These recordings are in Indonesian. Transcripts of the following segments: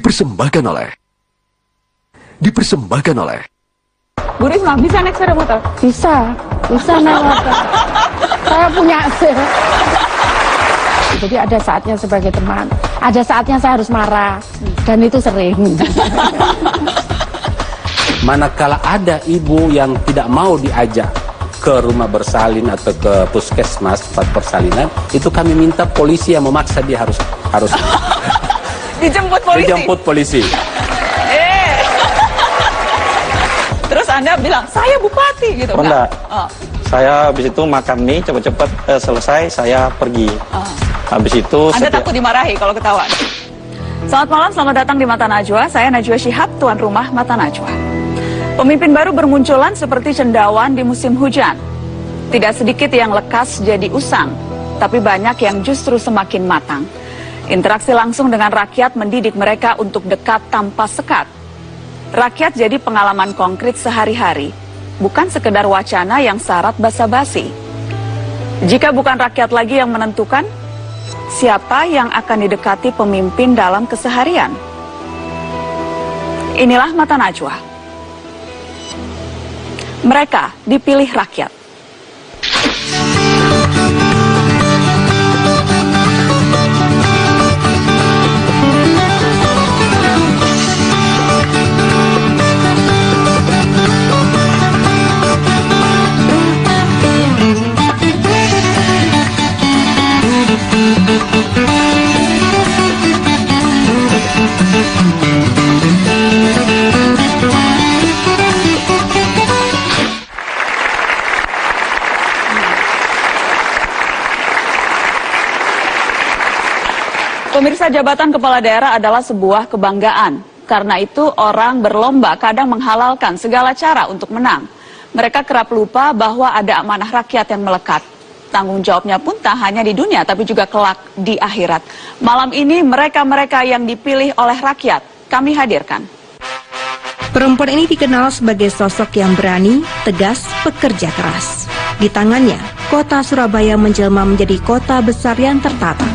Dipersembahkan oleh Bu Risma, bisa naik sepeda motor? Bisa naik motor. Saya punya sim. Jadi ada saatnya sebagai teman, ada saatnya saya harus marah, dan itu sering. Manakala ada ibu yang tidak mau diajak ke rumah bersalin atau ke puskesmas tempat persalinan, itu kami minta polisi yang memaksa dia harus Dijemput polisi. Terus Anda bilang, saya bupati gitu. Oh, enggak. Saya habis itu makan mie, cepet-cepet selesai, saya pergi. Habis itu... Anda takut dimarahi kalau ketahuan? Selamat malam, selamat datang di Mata Najwa. Saya Najwa Shihab, tuan rumah Mata Najwa. Pemimpin baru bermunculan seperti cendawan di musim hujan. Tidak sedikit yang lekas jadi usang, tapi banyak yang justru semakin matang. Interaksi langsung dengan rakyat mendidik mereka untuk dekat tanpa sekat. Rakyat jadi pengalaman konkret sehari-hari, bukan sekedar wacana yang syarat basa-basi. Jika bukan rakyat lagi yang menentukan, siapa yang akan didekati pemimpin dalam keseharian? Inilah Mata Najwa. Mereka dipilih rakyat. Pemirsa, jabatan kepala daerah adalah sebuah kebanggaan. Karena itu orang berlomba kadang menghalalkan segala cara untuk menang. Mereka kerap lupa bahwa ada amanah rakyat yang melekat. Tanggung jawabnya pun tak hanya di dunia tapi juga kelak di akhirat. Malam ini mereka-mereka yang dipilih oleh rakyat kami hadirkan. Perempuan ini dikenal sebagai sosok yang berani, tegas, pekerja keras. Di tangannya, kota Surabaya menjelma menjadi kota besar yang tertata.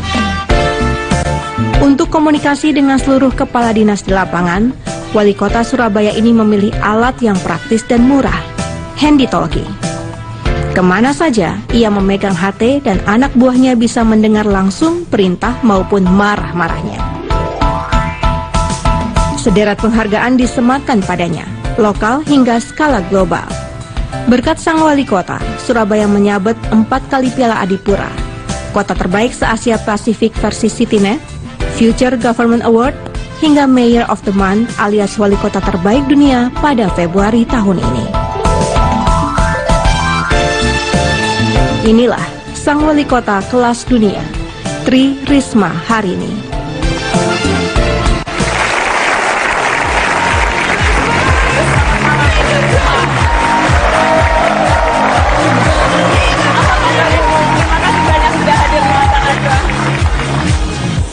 Untuk komunikasi dengan seluruh kepala dinas di lapangan, Wali Kota Surabaya ini memilih alat yang praktis dan murah, handy-talkie. Kemana saja, ia memegang HT dan anak buahnya bisa mendengar langsung perintah maupun marah-marahnya. Sederet penghargaan disematkan padanya, lokal hingga skala global. Berkat sang Wali Kota, Surabaya menyabet 4 kali Piala Adipura, Kota Terbaik se-Asia Pasifik versi CityNet, Future Government Award, hingga Mayor of the Month alias Wali Kota Terbaik Dunia pada Februari tahun ini. Inilah sang Wali Kota kelas dunia, Tri Risma Harini.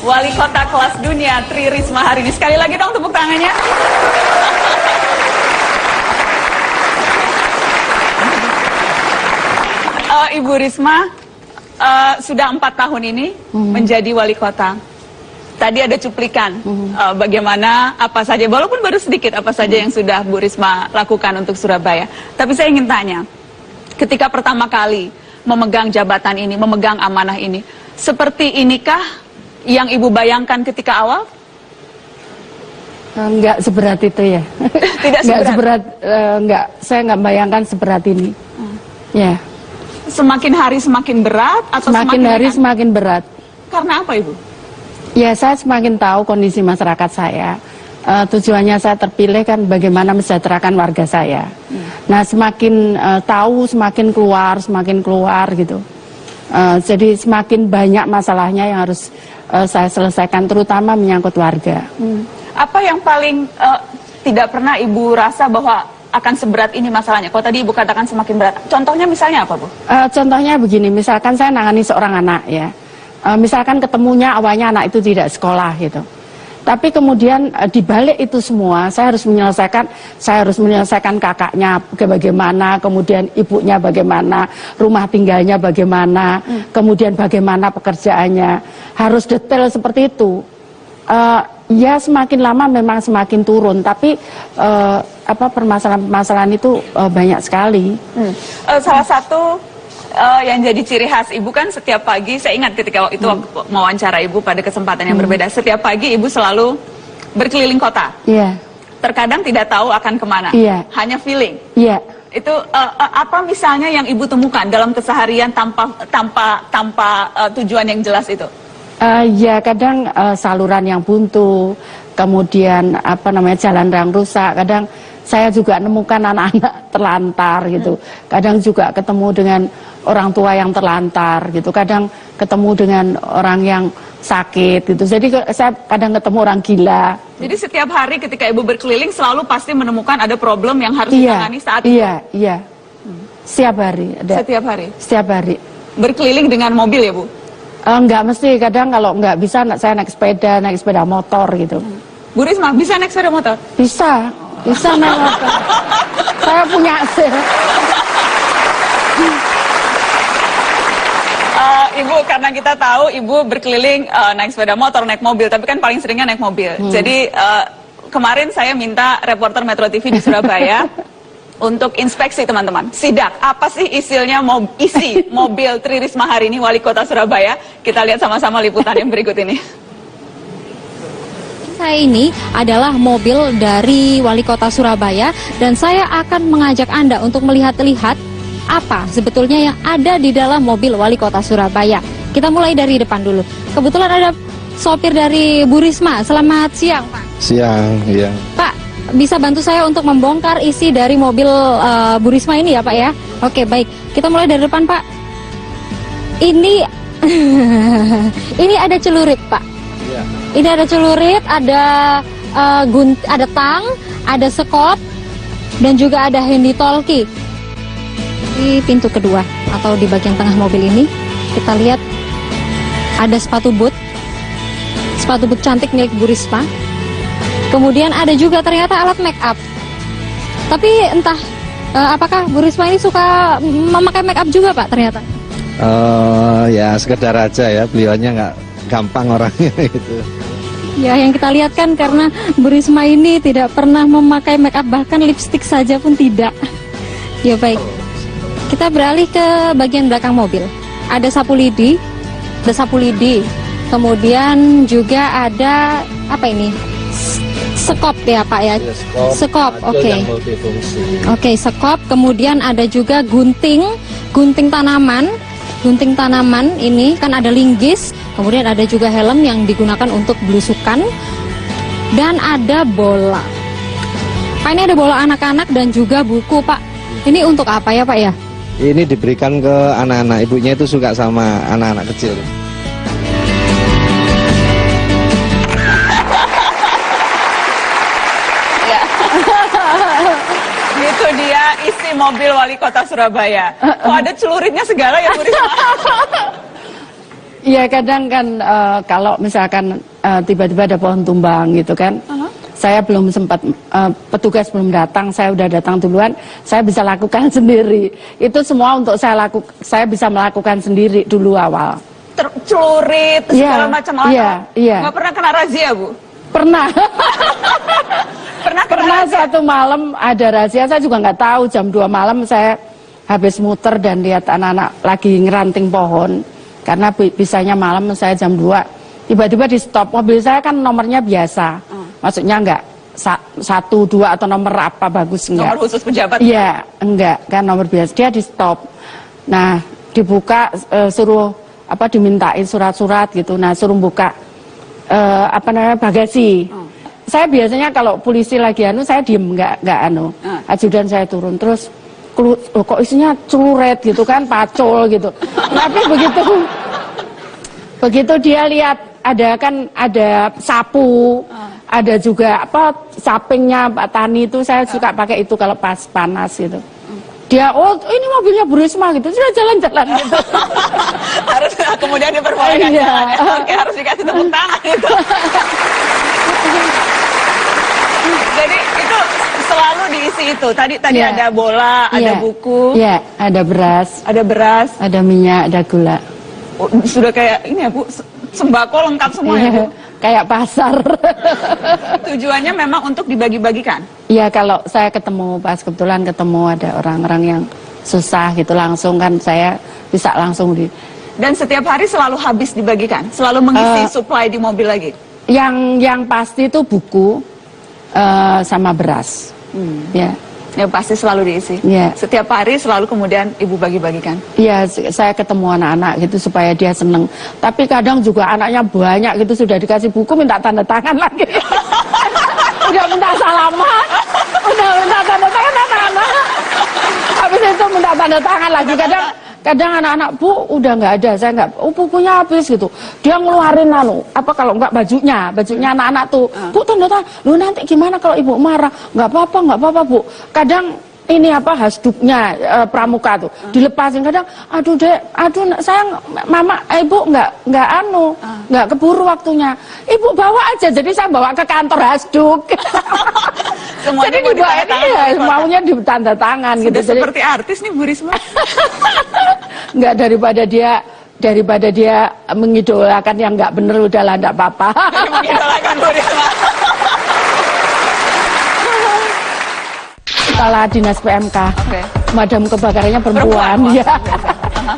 Wali Kota kelas dunia Tri Risma Harini. Sekali lagi dong tepuk tangannya. Ibu Risma sudah 4 tahun ini menjadi wali kota. Tadi ada cuplikan bagaimana apa saja, walaupun baru sedikit apa saja yang sudah Bu Risma lakukan untuk Surabaya. Tapi saya ingin tanya, ketika pertama kali memegang jabatan ini, memegang amanah ini, seperti inikah yang Ibu bayangkan ketika awal? Enggak seberat itu ya. Tidak seberat? Enggak, saya enggak bayangkan seberat ini. Ya. Semakin hari semakin berat atau semakin hari semakin berat? Karena apa, Ibu? Ya, saya semakin tahu kondisi masyarakat saya. Tujuannya saya terpilih kan bagaimana mensejahterakan warga saya. Nah, semakin tahu semakin keluar gitu. Jadi semakin banyak masalahnya yang harus saya selesaikan, terutama menyangkut warga. Apa yang paling tidak pernah Ibu rasa bahwa akan seberat ini masalahnya? Kalau tadi Ibu katakan semakin berat, contohnya misalnya apa, Bu? Contohnya begini, misalkan saya nangani seorang anak ya. Misalkan ketemunya awalnya anak itu tidak sekolah gitu. Tapi kemudian di balik itu semua saya harus menyelesaikan kakaknya bagaimana, kemudian ibunya bagaimana, rumah tinggalnya bagaimana, kemudian bagaimana pekerjaannya. Harus detail seperti itu. Ya semakin lama memang semakin turun, tapi permasalahan-permasalahan itu banyak sekali. Salah satu yang jadi ciri khas ibu kan setiap pagi, saya ingat ketika itu wawancara ibu pada kesempatan yang berbeda, setiap pagi ibu selalu berkeliling kota. Iya. Terkadang tidak tahu akan kemana, hanya feeling. Iya. Itu apa misalnya yang ibu temukan dalam keseharian tanpa tujuan yang jelas itu? Ya kadang saluran yang buntu, kemudian jalan yang rusak. Kadang saya juga nemukan anak-anak terlantar gitu. Kadang juga ketemu dengan orang tua yang terlantar gitu. Kadang ketemu dengan orang yang sakit gitu. Jadi saya kadang ketemu orang gila. Jadi setiap hari ketika ibu berkeliling selalu pasti menemukan ada problem yang harus ditangani saat itu. Iya. Setiap hari ada. Setiap hari. Setiap hari. Berkeliling dengan mobil ya Bu? Enggak mesti, kadang kalau enggak bisa saya naik sepeda motor gitu. Bu Risma bisa naik sepeda motor? Bisa naik motor. Saya punya hasil. Ibu, karena kita tahu Ibu berkeliling naik sepeda motor, naik mobil, tapi kan paling seringnya naik mobil. Jadi kemarin saya minta reporter Metro TV di Surabaya untuk inspeksi teman-teman. Sidak, apa sih isi mobil Tri Risma hari ini, Wali Kota Surabaya? Kita lihat sama-sama liputan yang berikut ini. Saya ini adalah mobil dari Wali Kota Surabaya dan saya akan mengajak Anda untuk melihat-lihat apa sebetulnya yang ada di dalam mobil Wali Kota Surabaya. Kita mulai dari depan dulu. Kebetulan ada sopir dari Bu Risma. Selamat siang, Pak. Siang, iya. Pak, bisa bantu saya untuk membongkar isi dari mobil Bu Risma ini ya, Pak ya? Oke, baik. Kita mulai dari depan, Pak. Ini ini ada celurit, Pak. Iya. Ini ada celurit, ada tang, ada sekop, dan juga ada handy talkie. Di pintu kedua atau di bagian tengah mobil ini kita lihat ada sepatu boot cantik milik Bu Risma. Kemudian ada juga ternyata alat make up. Tapi entah apakah Bu Risma ini suka memakai make up juga, Pak, ternyata? Ya sekedar aja ya, beliaunya nggak gampang orangnya gitu. Ya, yang kita lihat kan karena Bu Risma ini tidak pernah memakai make up, bahkan lipstik saja pun tidak. Ya baik. Kita beralih ke bagian belakang mobil. Ada sapu lidi, kemudian juga ada apa ini? Sekop ya Pak ya? Sekop, oke. Oke, sekop. Kemudian ada juga gunting tanaman ini kan ada linggis. Kemudian ada juga helm yang digunakan untuk belusukan dan ada bola. Pak, ini ada bola anak-anak dan juga buku, Pak. Ini untuk apa ya, Pak ya? Ini diberikan ke anak-anak, ibunya itu suka sama anak-anak kecil. Ya. Itu dia isi mobil Wali Kota Surabaya. Oh, ada celuritnya segala ya, Bu Risma? Iya, kadang kan kalau misalkan tiba-tiba ada pohon tumbang gitu kan. Saya belum sempat, petugas belum datang, saya udah datang duluan, saya bisa lakukan sendiri. Itu semua untuk saya bisa melakukan sendiri dulu awal. Celurit, segala macam alat. Iya. Nggak pernah kena razia, Bu? Pernah. Pernah satu malam ada razia, saya juga nggak tahu, jam 2 malam saya habis muter dan lihat anak-anak lagi ngeranting pohon. Karena bisanya malam, saya jam 2. Tiba-tiba di stop, mobil saya kan nomornya biasa. Maksudnya enggak 1, 2 atau nomor apa bagus enggak. Nomor khusus pejabat? Iya, enggak, kan nomor biasa. Dia di stop. Nah, dibuka suruh dimintain surat-surat gitu. Nah, suruh buka bagasi. Saya biasanya kalau polisi lagi saya diem enggak ajudan saya turun terus kok isinya celurit gitu kan, pacul gitu. Tapi begitu dia lihat ada sapu, ada juga sampingnya Pak Tani itu saya suka pakai itu kalau pas panas gitu. Dia ini mobilnya Bu Risma gitu, sudah jalan-jalan gitu. Harus kemudian diperbolehkan jalan. Oke, harus dikasih tepuk tangan itu. Jadi itu selalu diisi itu. Tadi ada bola, ada buku. Iya, ada beras, ada minyak, ada gula. Sudah kayak ini ya Bu, sembako lengkap semua ya Bu. kayak pasar. Tujuannya memang untuk dibagi-bagikan. Ya kalau saya ketemu, pas kebetulan ketemu ada orang-orang yang susah gitu, langsung kan saya bisa langsung di. Dan setiap hari selalu habis dibagikan, selalu mengisi supply di mobil lagi. Yang pasti itu buku sama beras. Ya. Yang pasti selalu diisi. Ya. Setiap hari selalu kemudian ibu bagi-bagikan. Iya, saya ketemu anak-anak gitu supaya dia seneng. Tapi kadang juga anaknya banyak gitu, sudah dikasih buku minta tanda tangan lagi. Udah minta salaman, udah minta tanda tangan anak-anak. Habis itu minta tanda tangan lagi. Kadang anak-anak, Bu, udah nggak ada, saya nggak, bukunya habis gitu. Dia ngeluarin apa kalau nggak bajunya anak-anak tuh, Bu, tanda tangan. Lu nanti gimana kalau ibu marah? Nggak apa-apa, Bu. Kadang ini hasduknya pramuka tuh dilepasin, kadang aduh dek, sayang mama, ibu nggak keburu waktunya, ibu bawa aja, jadi saya bawa ke kantor hasduk. Semuanya jadi maunya ditanda tangan gitu. Sudah seperti artis nih Bu Risma. Nggak, daripada dia mengidolakan yang nggak bener, udahlah nggak apa-apa. Mengidolakan Bu Risma. Kepala Dinas PMK, Madam kebakarannya perempuan. Ya.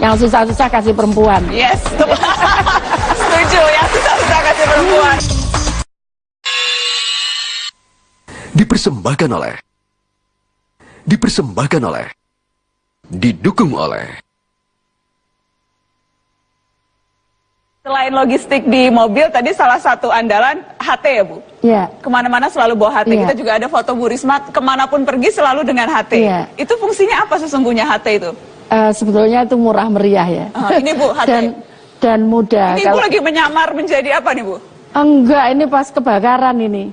Yang susah-susah kasih perempuan. Yes, setuju, yang susah-susah kasih perempuan. Dipersembahkan oleh, didukung oleh. Selain logistik di mobil, tadi salah satu andalan HT ya Bu? Iya. Kemana-mana selalu bawa HT. Ya. Kita juga ada foto Bu Risma, kemanapun pergi selalu dengan HT. Ya. Itu fungsinya apa sesungguhnya HT itu? Sebetulnya itu murah meriah ya. Ini Bu, HT. Dan mudah. Ini Ibu lagi menyamar menjadi apa nih Bu? Enggak, ini pas kebakaran ini.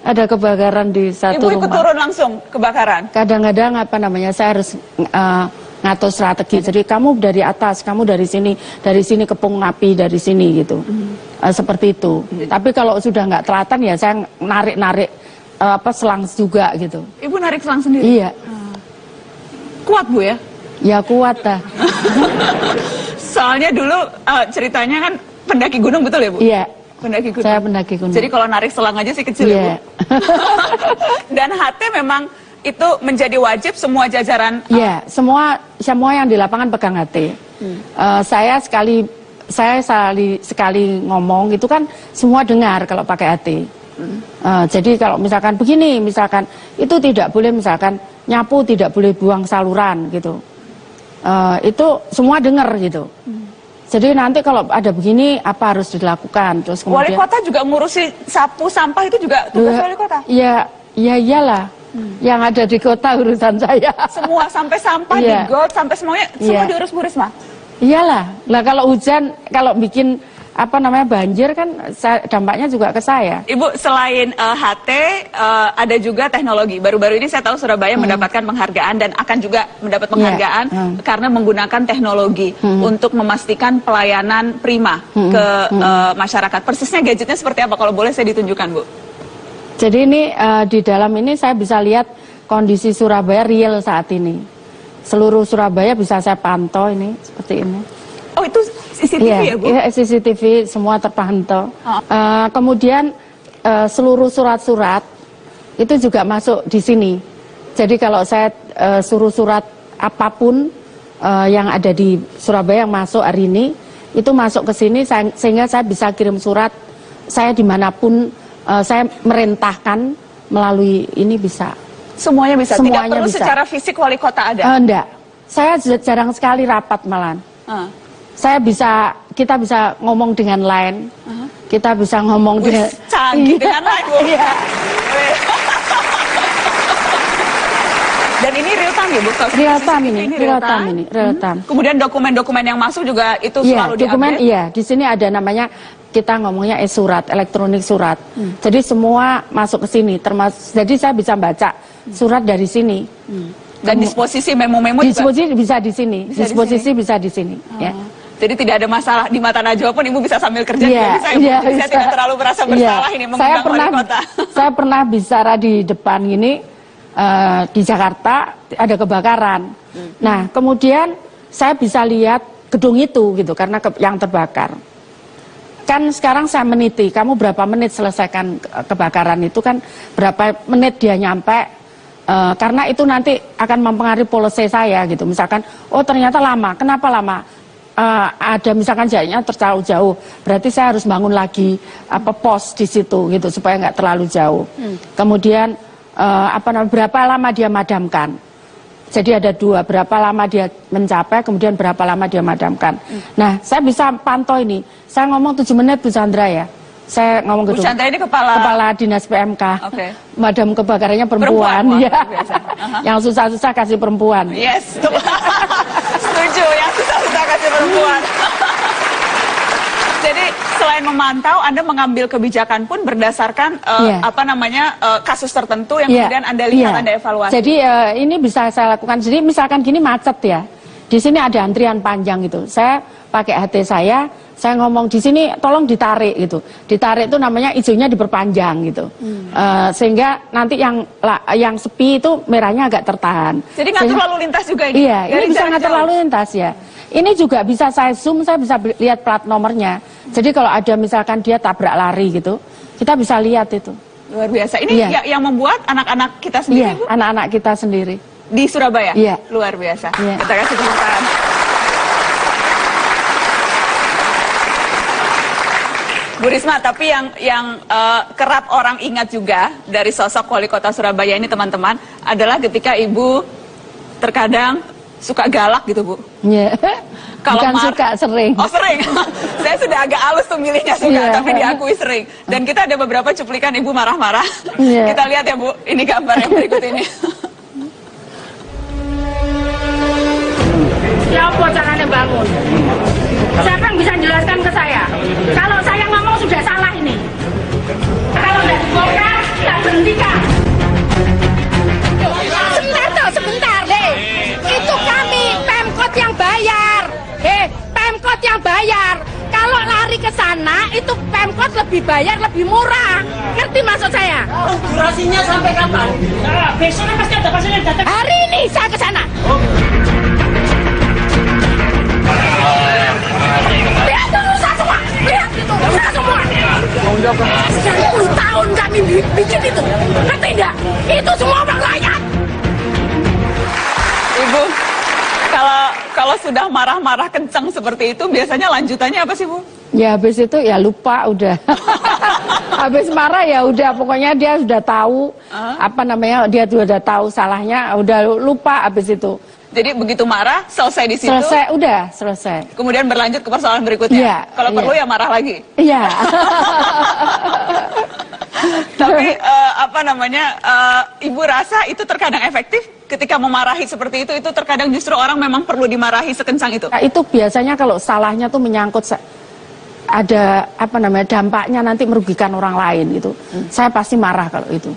Ada kebakaran di satu Ibu ikut rumah. turun langsung kebakaran? Kadang-kadang saya harus ngatur strategi. Jadi kamu dari atas, kamu dari sini kepung api dari sini gitu. Seperti itu. Tapi kalau sudah nggak telatan ya saya narik selang juga gitu. Ibu narik selang sendiri? Iya. Kuat Bu ya? Ya kuat dah. Soalnya dulu ceritanya kan pendaki gunung, betul ya Bu? Iya. Pendaki gunung. Saya pendaki gunung. Jadi kalau narik selang aja sih kecil ya Bu? Dan HT memang itu menjadi wajib semua jajaran? Iya, semua yang di lapangan pegang HT. Saya sekali ngomong itu kan semua dengar kalau pakai HT. Jadi kalau misalkan begini, itu tidak boleh, nyapu tidak boleh buang saluran gitu. Itu semua dengar gitu. Jadi nanti kalau ada begini apa harus dilakukan? Terus kemudian, Wali kota juga ngurusi sapu sampah, itu juga tugas wali kota? Iya, iyalah. Yang ada di kota urusan saya. Semua sampai sampah di got, sampai semuanya semua diurus Bu Risma? Iyalah. Lah kalau hujan, kalau bikin banjir kan dampaknya juga ke saya. Ibu, selain HT ada juga teknologi. Baru-baru ini saya tahu Surabaya mendapatkan penghargaan dan akan juga mendapat penghargaan karena menggunakan teknologi untuk memastikan pelayanan prima ke masyarakat. Persisnya gadgetnya seperti apa kalau boleh saya ditunjukkan Bu? Jadi ini di dalam ini saya bisa lihat kondisi Surabaya real saat ini. Seluruh Surabaya bisa saya pantau ini seperti ini. Oh, itu CCTV ya Bu? Iya, CCTV semua terpantau. Kemudian seluruh surat-surat itu juga masuk di sini. Jadi kalau saya suruh surat apapun yang ada di Surabaya yang masuk hari ini, itu masuk ke sini sehingga saya bisa kirim surat saya dimanapun. Saya merintahkan melalui ini bisa. Semuanya bisa? Semuanya tidak perlu bisa. Secara fisik wali kota ada? Enggak. Saya jarang sekali rapat malah. Kita bisa ngomong dengan line. Kita bisa ngomong dengan... Canggih dengan line Bu. Iya. Dan ini real time ya Bu? Real time ini. Kemudian dokumen-dokumen yang masuk juga itu selalu dokumen, diupdate? iya. Di sini ada namanya, kita ngomongnya surat, elektronik surat. Jadi semua masuk ke sini, jadi saya bisa baca surat dari sini. Dan disposisi memo-memo juga? Disposisi bisa di sini. Disposisi bisa di sini. Ya. Jadi tidak ada masalah di Mata Najwa pun Ibu bisa sambil kerja. Jadi saya tidak terlalu merasa bersalah ini mengundang wali kota. Saya pernah bicara di depan ini, di Jakarta ada kebakaran. Nah kemudian saya bisa lihat gedung itu gitu karena yang terbakar. kan sekarang saya meniti, kamu berapa menit selesaikan kebakaran itu kan, berapa menit dia nyampe, karena itu nanti akan mempengaruhi polisi saya gitu. Misalkan, oh ternyata lama, kenapa lama? Ada misalkan jaraknya terlalu jauh, berarti saya harus bangun lagi pos di situ gitu supaya nggak terlalu jauh. Kemudian berapa lama dia madamkan? Jadi ada dua, berapa lama dia mencapai, kemudian berapa lama dia madamkan. Nah, saya bisa pantau ini. Saya ngomong 7 menit Bu Chandra ya. Saya ngomong gitu. Bu Chandra ini kepala dinas PMK. Oke. Madam kebakarannya perempuan ya. Yang susah-susah kasih perempuan. Yes. Setuju, yang susah-susah kasih perempuan. Jadi selain memantau, Anda mengambil kebijakan pun berdasarkan kasus tertentu yang kemudian Anda lihat, Anda evaluasi. Jadi ini bisa saya lakukan. Jadi misalkan gini macet ya, di sini ada antrian panjang gitu. Saya pakai HT saya ngomong di sini tolong ditarik gitu. Ditarik itu namanya hijaunya diperpanjang gitu. Sehingga nanti yang sepi itu merahnya agak tertahan. Jadi ngatur lalu lintas juga ini? Iya, ini bisa ngatur lalu lintas ya. Ini juga bisa saya zoom, saya bisa lihat plat nomornya. Jadi kalau ada misalkan dia tabrak lari gitu, kita bisa lihat itu. Luar biasa. Ini yang membuat anak-anak kita sendiri, Bu? Anak-anak kita sendiri. Di Surabaya? Iya. Luar biasa. Iya. Kita kasih tepuk tangan. Bu Risma, tapi yang kerap orang ingat juga dari sosok wali kota Surabaya ini teman-teman adalah ketika Ibu terkadang suka galak gitu, Bu. Iya. Kalau bukan suka, sering. Oh, sering. Saya sudah agak halus tuh milihnya suka, tapi diakui sering. Dan kita ada beberapa cuplikan Ibu marah-marah. Kita lihat ya, Bu. Ini gambar yang berikut ini. Siapa caranya bangun? Siapa yang bisa jelaskan ke saya? Kalau saya ngomong sudah salah ini. Kalau nggak dibongkar, nggak berhentikan. Sebentar deh. Itu kami Pemkot yang bayar. Pemkot yang bayar. Kalau lari ke sana itu Pemkot lebih bayar, lebih murah. Ngerti maksud saya? Durasinya sampai kapan? Besoknya pasti ada pasien yang datang. Hari ini saya ke sana. Lihat itu rusak semua. Lihat itu rusak semua. 10 tahun kami bikin itu. Ngerti enggak? Itu semua orang rakyat. Ibu, kalau sudah marah-marah kencang seperti itu, biasanya lanjutannya apa sih, Bu? Ya habis itu ya lupa udah. Habis marah ya udah, pokoknya dia sudah tahu dia sudah tahu salahnya, udah lupa habis itu. Jadi begitu marah, selesai di situ. Selesai. Kemudian berlanjut ke persoalan berikutnya. Iya, kalau perlu ya marah lagi. Iya. Tapi Ibu rasa itu terkadang efektif ketika memarahi seperti itu terkadang justru orang memang perlu dimarahi sekencang itu. Nah, itu biasanya kalau salahnya tuh menyangkut ada dampaknya nanti merugikan orang lain gitu. Saya pasti marah kalau itu.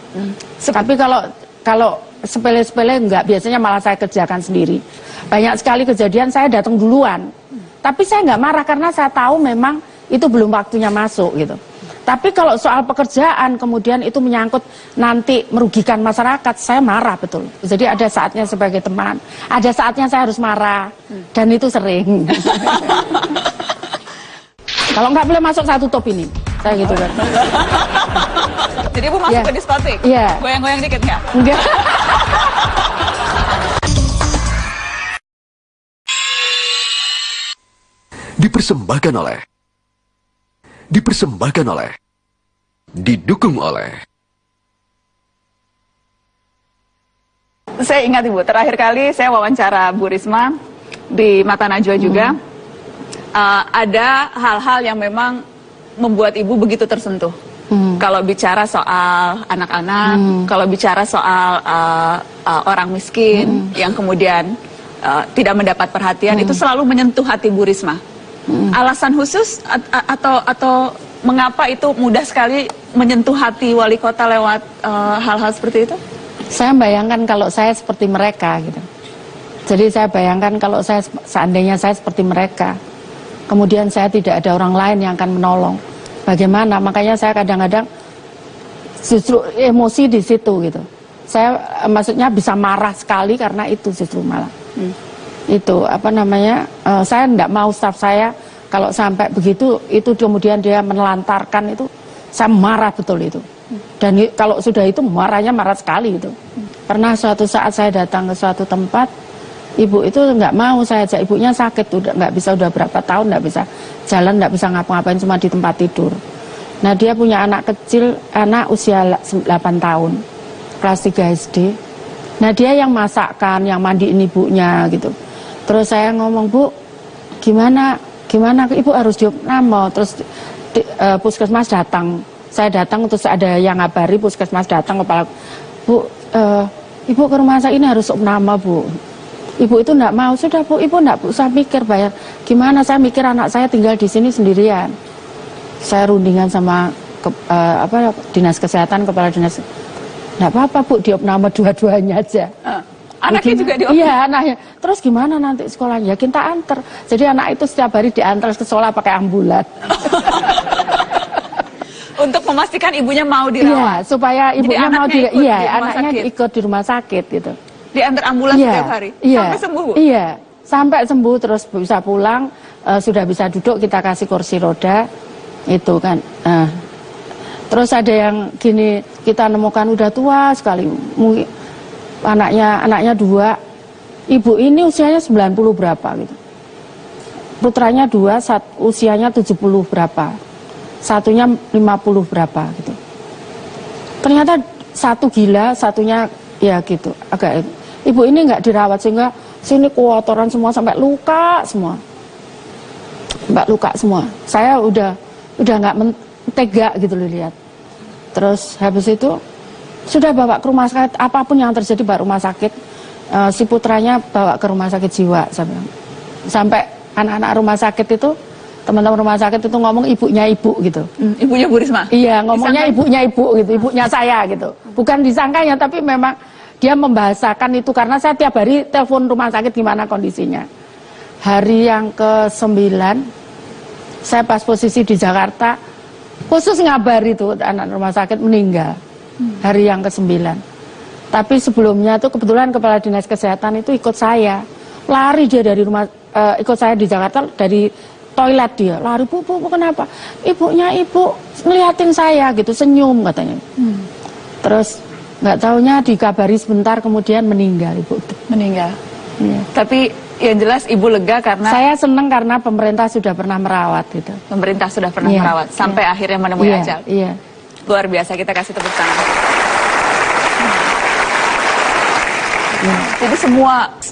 Tapi kalau sepele-sepele enggak, biasanya malah saya kerjakan sendiri. Banyak sekali kejadian saya datang duluan. Tapi saya enggak marah karena saya tahu memang itu belum waktunya masuk gitu. Tapi kalau soal pekerjaan kemudian itu menyangkut nanti merugikan masyarakat, saya marah betul. Jadi ada saatnya sebagai teman, ada saatnya saya harus marah, dan itu sering. Kalau nggak boleh masuk satu top ini, saya gitu kan. Jadi Ibu masuk ke diskotik? Iya. Goyang-goyang dikit nggak? Enggak. Dipersembahkan oleh, didukung oleh. Saya ingat Ibu, terakhir kali saya wawancara Bu Risma di Mata Najwa juga, ada hal-hal yang memang membuat Ibu begitu tersentuh. Kalau bicara soal anak-anak, kalau bicara soal orang miskin yang kemudian tidak mendapat perhatian, itu selalu menyentuh hati Bu Risma. Alasan khusus atau mengapa itu mudah sekali menyentuh hati wali kota lewat hal-hal seperti itu? Saya bayangkan kalau saya seperti mereka gitu. Jadi saya bayangkan kalau seandainya saya seperti mereka, kemudian saya tidak ada orang lain yang akan menolong. Bagaimana? Makanya saya kadang-kadang justru emosi di situ gitu. Saya maksudnya bisa marah sekali karena itu justru malah. Itu saya tidak mau staf saya Kalau sampai begitu, itu kemudian dia menelantarkan itu, saya marah betul itu. Dan kalau sudah itu marahnya marah sekali itu. Pernah suatu saat saya datang ke suatu tempat, ibu itu nggak mau saya ajak, ibunya sakit, udah berapa tahun nggak bisa jalan, nggak bisa ngapa-ngapain, cuma di tempat tidur. Nah dia punya anak kecil, anak usia 8 tahun, kelas 3 SD. Nah dia yang masakkan, yang mandiin ibunya gitu. Terus saya ngomong, Bu, gimana ibu harus diopname. Terus puskesmas datang, saya datang, terus ada yang ngabari, puskesmas datang, kepala, Bu, ibu ke rumah sakit ini harus opname, Bu. Ibu itu enggak mau. Sudah, Bu, ibu enggak usah mikir bayar. Gimana, saya mikir anak saya tinggal di sini sendirian. Saya rundingan sama dinas kesehatan, kepala dinas. Enggak apa-apa, Bu, diopname dua-duanya aja. Anaknya juga diopname? Iya, anaknya. Terus gimana nanti sekolahnya? Kita antar. Jadi anak itu setiap hari diantar ke sekolah pakai ambulan. Untuk memastikan ibunya mau dirawat. Iya, supaya ibunya mau anaknya anaknya ikut di rumah sakit gitu. Diantar ambulans setiap hari? Sampai sembuh, Bu? Iya, sampai sembuh, terus bisa pulang, sudah bisa duduk, kita kasih kursi roda, itu kan. Terus ada yang gini, kita nemukan udah tua sekali, mungkin anaknya 2, ibu ini usianya 90 berapa gitu. Putranya 2, usianya 70 berapa, satunya 50 berapa gitu. Ternyata satu gila, satunya ya gitu, agak. Ibu ini nggak dirawat sehingga sini kotoran semua sampai luka semua. Mbak luka semua. Saya udah nggak tega gitu loh lihat. Terus habis itu sudah bawa ke rumah sakit, apapun yang terjadi bawa rumah sakit. Si putranya bawa ke rumah sakit jiwa sampai anak-anak rumah sakit itu, teman-teman rumah sakit itu ngomong ibunya ibu gitu. Ibunya Bu Risma? Iya, ngomongnya ibunya ibu gitu, ibunya saya gitu. Bukan disangkanya, tapi memang dia membahasakan itu karena saya tiap hari telepon rumah sakit gimana kondisinya. Hari yang ke-9 saya pas posisi di Jakarta, khusus ngabar itu anak rumah sakit meninggal. Hari yang ke-9. Tapi sebelumnya itu kebetulan kepala dinas kesehatan itu ikut saya. Lari dia dari rumah, ikut saya di Jakarta dari toilet dia. Lari, bu kenapa? Ibunya ibu ngeliatin saya gitu, senyum katanya. Terus nggak taunya dikabari sebentar kemudian meninggal ibu. Meninggal. Iya. Tapi yang jelas ibu lega karena saya senang karena pemerintah sudah pernah merawat gitu. Pemerintah sudah pernah merawat sampai akhirnya menemui ajal. Iya. Luar biasa, kita kasih tepuk tangan. Jadi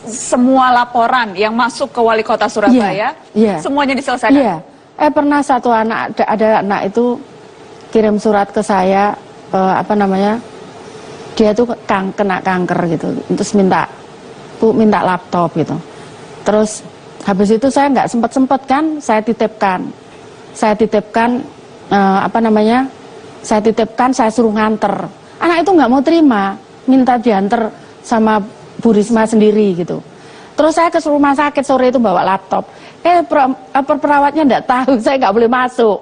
semua laporan yang masuk ke Wali Kota Surabaya semuanya diselesaikan. Iya. Pernah satu anak, ada anak itu kirim surat ke saya, dia tuh kena kanker gitu, terus minta laptop gitu. Terus habis itu saya nggak sempet kan, saya titipkan, saya suruh nganter. Anak itu nggak mau terima, minta diantar sama Bu Risma sendiri gitu. Terus saya ke rumah sakit sore itu bawa laptop. Perawatnya nggak tahu, saya nggak boleh masuk.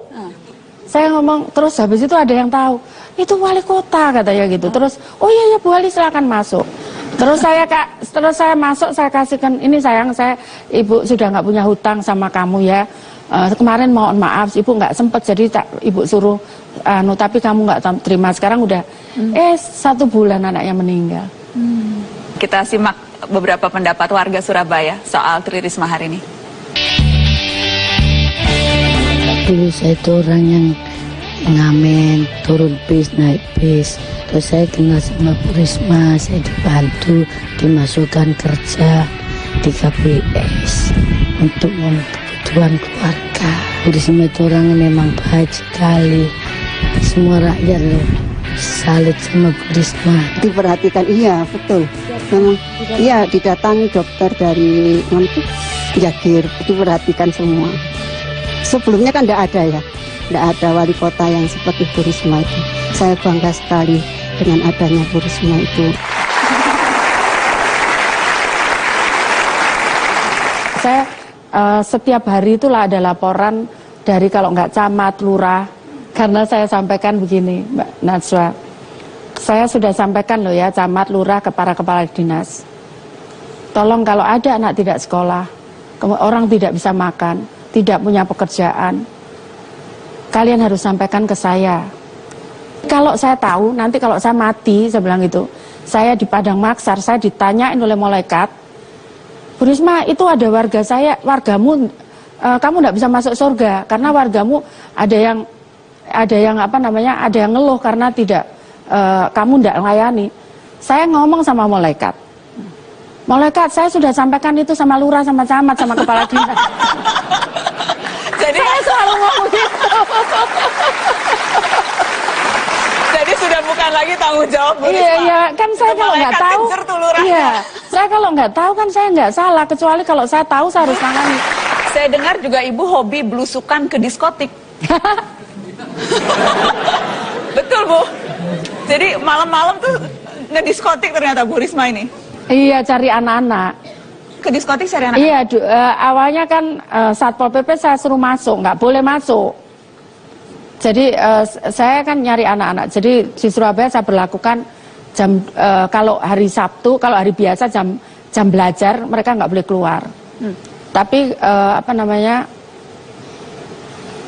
Saya ngomong, terus habis itu ada yang tahu, itu wali kota katanya gitu. Terus, oh iya Bu Wali silakan masuk. Terus saya masuk, saya kasihkan, ini sayang, ibu sudah nggak punya hutang sama kamu ya. Kemarin mohon maaf, ibu nggak sempet, jadi ibu suruh, tapi kamu nggak terima. Sekarang udah, 1 bulan anaknya meninggal. Kita simak beberapa pendapat warga Surabaya soal Tri Risma hari ini. Dulu saya itu orang yang ngamen, turun bis, naik bis. Terus saya kenal sama Bu Risma, saya dibantu, dimasukkan kerja di KPS untuk kebutuhan keluarga. Bu Risma itu orang yang memang baik sekali. Semua rakyat loh salut sama Bu Risma. Diperhatikan, iya betul. Memang, iya didatangi dokter dari Jagir, diperhatikan semua. Sebelumnya kan tidak ada ya, tidak ada wali kota yang seperti Bu Risma itu. Saya bangga sekali dengan adanya Bu Risma itu. Saya setiap hari itulah ada laporan dari kalau nggak camat, lurah. Karena saya sampaikan begini, Mbak Najwa. Saya sudah sampaikan loh ya, camat, lurah, ke para kepala dinas. Tolong kalau ada anak tidak sekolah, orang tidak bisa makan, tidak punya pekerjaan, kalian harus sampaikan ke saya. Kalau saya tahu, nanti kalau saya mati, saya bilang gitu, saya di Padang Maksar, saya ditanyain oleh malaikat, Bu Risma, itu ada warga saya, wargamu, kamu tidak bisa masuk surga karena wargamu ada yang apa namanya, ada yang ngeluh karena tidak kamu tidak melayani. Saya ngomong sama malaikat, saya sudah sampaikan itu sama lurah, sama camat, sama kepala dinas. Jadi saya selalu ngomong gitu. Jadi sudah bukan lagi tanggung jawab Bu Risma. Iya, kan saya kalau nggak tahu, iya, saya kalau nggak tahu kan saya nggak salah, kecuali kalau saya tahu saya harus tangani. Saya dengar juga Ibu hobi belusukan ke diskotik. Betul Bu. Jadi malam-malam tuh ngediskotik ternyata Bu Risma ini. Iya, cari anak-anak. Ke diskotik cari anak-anak? Iya, awalnya kan Satpol PP saya suruh masuk, nggak boleh masuk. Jadi saya kan nyari anak-anak. Jadi di Surabaya saya berlakukan jam kalau hari Sabtu, kalau hari biasa jam belajar mereka nggak boleh keluar. Tapi apa namanya,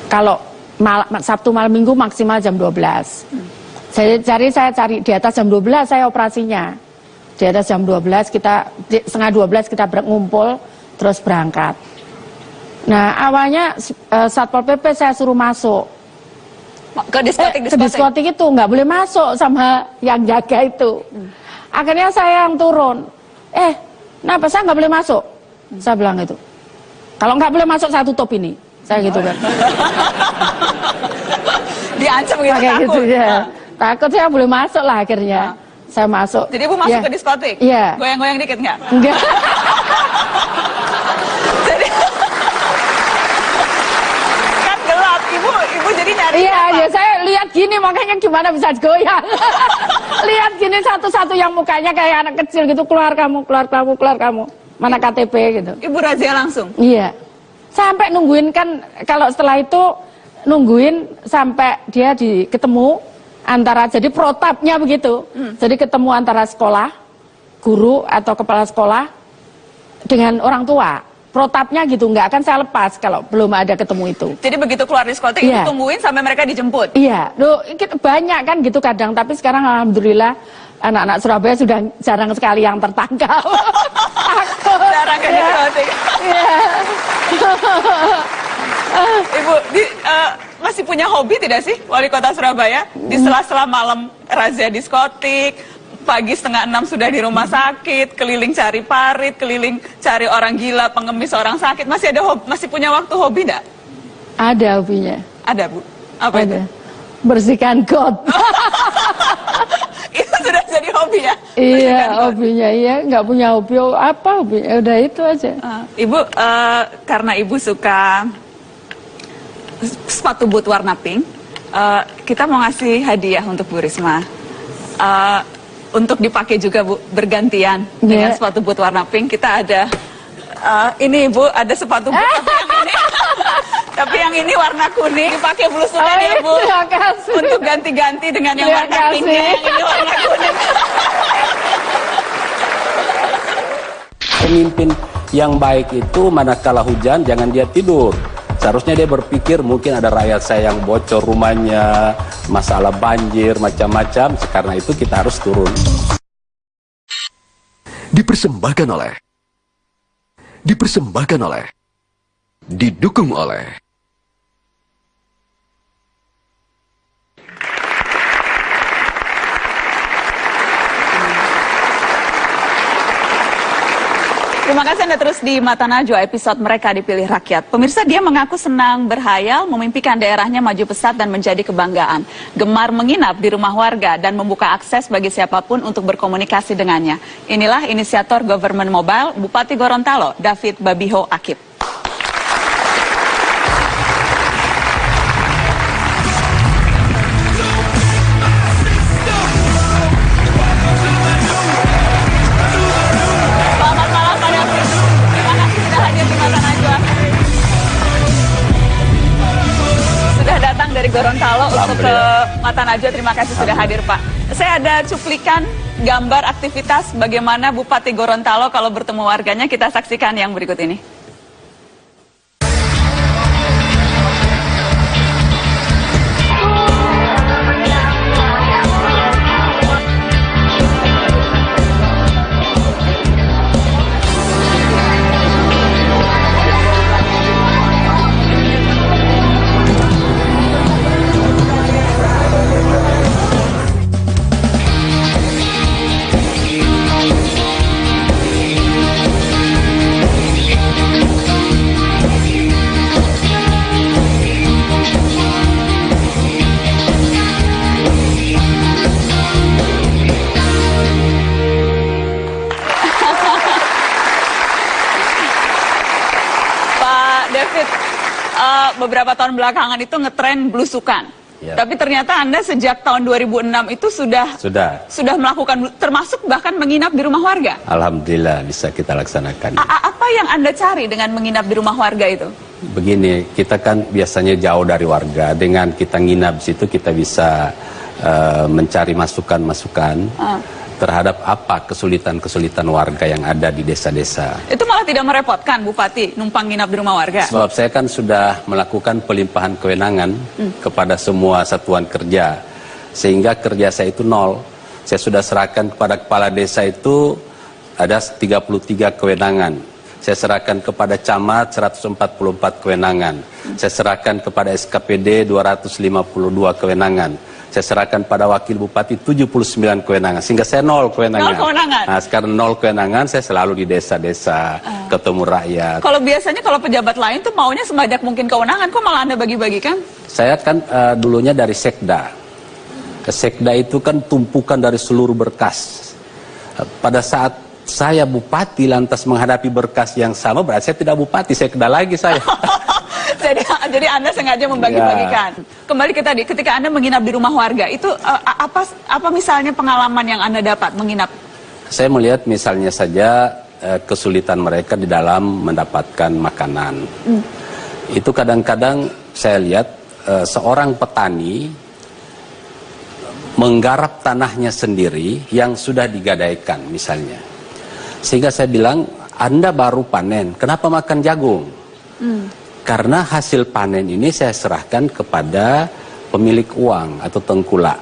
kalau Sabtu malam Minggu maksimal jam 12. Saya cari di atas jam 12 saya operasinya. Di atas jam 12 kita setengah 12 kita ngumpul terus berangkat. Nah awalnya Satpol PP saya suruh masuk. Ke diskotik itu nggak boleh masuk sama yang jaga itu. Akhirnya saya yang turun. Kenapa saya nggak boleh masuk? Saya bilang itu. Kalau nggak boleh masuk saya tutup ini. Saya gitu kan. Diancam gitu, kayak takut. Gitu, ya. Takut saya boleh masuk lah akhirnya. Saya masuk. Jadi Ibu masuk ya. ke diskotik? Iya. Goyang-goyang dikit nggak? Enggak. Jadi kan gelap, Ibu jadi nyari Iya, apa? ya saya lihat gini makanya gimana bisa goyang. Lihat gini satu-satu yang mukanya kayak anak kecil gitu, keluar kamu. Mana KTP gitu. Ibu razia langsung? Iya. Sampai nungguin kan, kalau setelah itu nungguin sampai dia ketemu antara, jadi protapnya begitu. Jadi ketemu antara sekolah, guru atau kepala sekolah dengan orang tua. Protapnya gitu, nggak akan saya lepas kalau belum ada ketemu itu. Jadi begitu keluar diskotik, Ibu tungguin sampai mereka dijemput? Iya, banyak kan gitu kadang, tapi sekarang alhamdulillah anak-anak Surabaya sudah jarang sekali yang tertangkap. Jarang ke diskotik. Iya. Ibu, masih punya hobi tidak sih Wali Kota Surabaya? Di sela-sela malam razia diskotik, pagi 5:30 sudah di rumah sakit, keliling cari parit, keliling cari orang gila, pengemis orang sakit. Masih punya waktu hobi enggak? Ada hobinya. Ada Bu. Apa ada. itu? Bersihkan got. Itu sudah jadi hobi ya? Iya, hobinya. Iya, nggak punya hobi apa hobinya? Udah itu aja. Ibu, karena Ibu suka sepatu boot warna pink, kita mau ngasih hadiah untuk Bu Risma. Untuk dipakai juga Bu, bergantian dengan sepatu boot warna pink. Kita ada ini Ibu, ada sepatu boot tapi yang ini warna kuning, dipakai belusukan ya Bu, untuk ganti-ganti dengan yang warna pinknya, yang ini warna kuning. Pemimpin yang baik itu manakala hujan jangan dia tidur. Seharusnya dia berpikir mungkin ada rakyat saya yang bocor rumahnya, masalah banjir, macam-macam. Karena itu kita harus turun. Dipersembahkan oleh, didukung oleh. Terima kasih Anda terus di Mata Najwa, episode Mereka Dipilih Rakyat. Pemirsa, dia mengaku senang berhayal memimpikan daerahnya maju pesat dan menjadi kebanggaan. Gemar menginap di rumah warga dan membuka akses bagi siapapun untuk berkomunikasi dengannya. Inilah inisiator Government Mobile, Bupati Gorontalo, David Babiho Akip. Dari Gorontalo untuk ke Mata Najwa, terima kasih sudah hadir Pak. Saya ada cuplikan gambar aktivitas bagaimana Bupati Gorontalo kalau bertemu warganya, kita saksikan yang berikut ini. beberapa tahun belakangan itu ngetren belusukan. Ya. Tapi ternyata Anda sejak tahun 2006 itu sudah melakukan, termasuk bahkan menginap di rumah warga. Alhamdulillah bisa kita laksanakan. Apa yang Anda cari dengan menginap di rumah warga itu? Begini, kita kan biasanya jauh dari warga. Dengan kita nginap di situ kita bisa mencari masukan-masukan terhadap apa kesulitan-kesulitan warga yang ada di desa-desa. Itu malah tidak merepotkan Bupati numpang nginap di rumah warga? Sebab saya kan sudah melakukan pelimpahan kewenangan kepada semua satuan kerja, sehingga kerja saya itu nol. Saya sudah serahkan kepada kepala desa itu ada 33 kewenangan. Saya serahkan kepada camat 144 kewenangan. Saya serahkan kepada SKPD 252 kewenangan. Saya serahkan pada wakil bupati 79 kewenangan, sehingga saya nol kewenangan. Nol kewenangan. Nah, sekarang nol kewenangan, saya selalu di desa-desa, ketemu rakyat. Kalau biasanya kalau pejabat lain tuh maunya sebanyak mungkin kewenangan, kok malah Anda bagi-bagikan? Saya kan dulunya dari Sekda. Sekda itu kan tumpukan dari seluruh berkas. Pada saat saya bupati lantas menghadapi berkas yang sama, berarti saya tidak bupati, Sekda lagi saya. Jadi Anda sengaja membagi-bagikan. Kembali ke tadi, ketika Anda menginap di rumah warga, itu apa misalnya pengalaman yang Anda dapat menginap? Saya melihat misalnya saja kesulitan mereka di dalam mendapatkan makanan. Itu kadang-kadang saya lihat seorang petani menggarap tanahnya sendiri yang sudah digadaikan misalnya. Sehingga saya bilang, Anda baru panen, kenapa makan jagung? Karena hasil panen ini saya serahkan kepada pemilik uang atau tengkulak.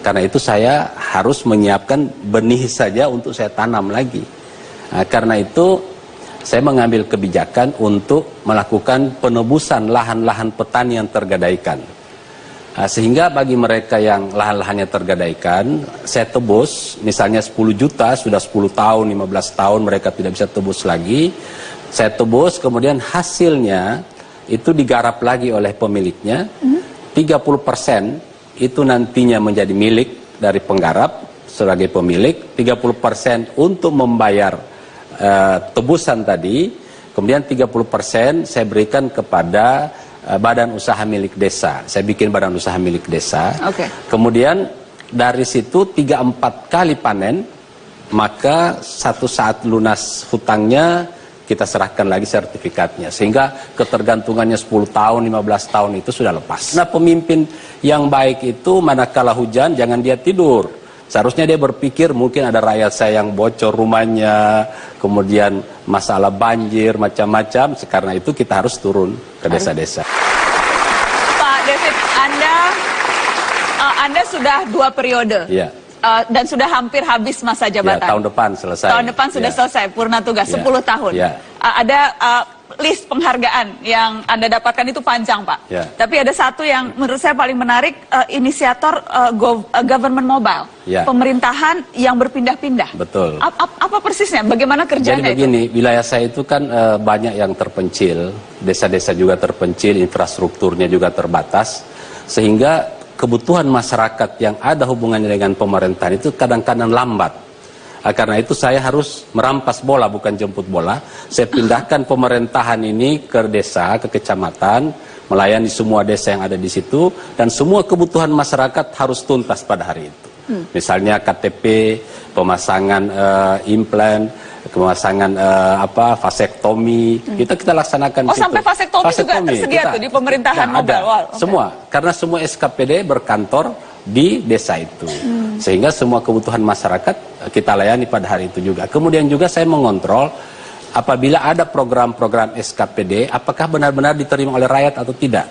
Karena itu saya harus menyiapkan benih saja untuk saya tanam lagi. Nah, karena itu saya mengambil kebijakan untuk melakukan penebusan lahan-lahan petani yang tergadaikan. Nah, sehingga bagi mereka yang lahan-lahannya tergadaikan, saya tebus, misalnya 10 juta, sudah 10 tahun, 15 tahun mereka tidak bisa tebus lagi. Saya tebus, kemudian hasilnya itu digarap lagi oleh pemiliknya, 30% itu nantinya menjadi milik dari penggarap sebagai pemilik, 30% untuk membayar tebusan tadi, kemudian 30% saya berikan kepada badan usaha milik desa. Saya bikin badan usaha milik desa. Kemudian dari situ 3-4 kali panen, maka satu saat lunas hutangnya kita serahkan lagi sertifikatnya, sehingga ketergantungannya 10 tahun, 15 tahun itu sudah lepas. Nah, pemimpin yang baik itu manakala hujan jangan dia tidur. Seharusnya dia berpikir mungkin ada rakyat saya yang bocor rumahnya, kemudian masalah banjir, macam-macam. Karena itu kita harus turun ke desa-desa. Pak David, Anda sudah 2 periode. Iya. Dan sudah hampir habis masa jabatan. Ya, tahun depan selesai. Tahun depan sudah selesai, purna tugas, 10 tahun. Ada list penghargaan yang Anda dapatkan itu panjang, Pak. Tapi ada satu yang menurut saya paling menarik, inisiator government mobile. Pemerintahan yang berpindah-pindah. Betul. Apa persisnya? Bagaimana kerjanya? Jadi begini, wilayah saya itu kan banyak yang terpencil, desa-desa juga terpencil, infrastrukturnya juga terbatas, sehingga kebutuhan masyarakat yang ada hubungannya dengan pemerintahan itu kadang-kadang lambat. Karena itu saya harus merampas bola, bukan jemput bola. Saya pindahkan pemerintahan ini ke desa, ke kecamatan, melayani semua desa yang ada di situ, dan semua kebutuhan masyarakat harus tuntas pada hari itu. Misalnya KTP, pemasangan implan, pemasangan vasektomi, itu kita laksanakan. Sampai vasektomi juga tersedia tuh di pemerintahan mobile. Semua, karena semua SKPD berkantor di desa itu, sehingga semua kebutuhan masyarakat kita layani pada hari itu juga. Kemudian juga saya mengontrol apabila ada program-program SKPD, apakah benar-benar diterima oleh rakyat atau tidak.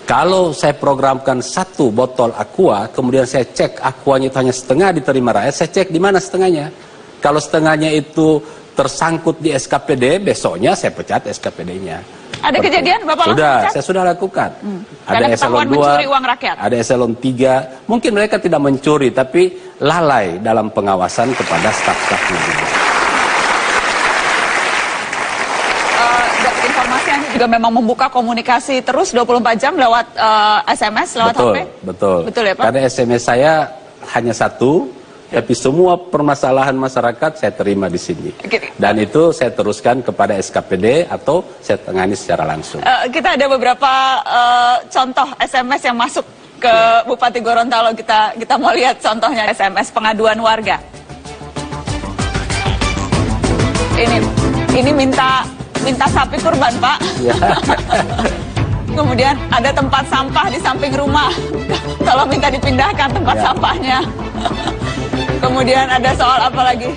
Kalau saya programkan 1 botol aqua, kemudian saya cek aquanya itu hanya setengah diterima rakyat, saya cek di mana setengahnya. Kalau setengahnya itu tersangkut di SKPD, besoknya saya pecat SKPD-nya. Ada kejadian Bapak sudah, langsung pecat? Saya sudah lakukan. Ada eselon 2, mencuri uang rakyat. Ada eselon 3. Mungkin mereka tidak mencuri, tapi lalai dalam pengawasan kepada staf-stafnya. Informasi Anda juga memang membuka komunikasi terus 24 jam lewat SMS, lewat HP? Betul. Betul ya Pak? Karena SMS saya hanya 1, Tapi semua permasalahan masyarakat saya terima di sini. Dan itu saya teruskan kepada SKPD atau saya tangani secara langsung. Kita ada beberapa contoh SMS yang masuk ke Bupati Gorontalo. Kita mau lihat contohnya SMS pengaduan warga. Ini minta sapi kurban, Pak. Ya. Kemudian ada tempat sampah di samping rumah. Kalau minta dipindahkan tempat sampahnya. Kemudian ada soal apa lagi?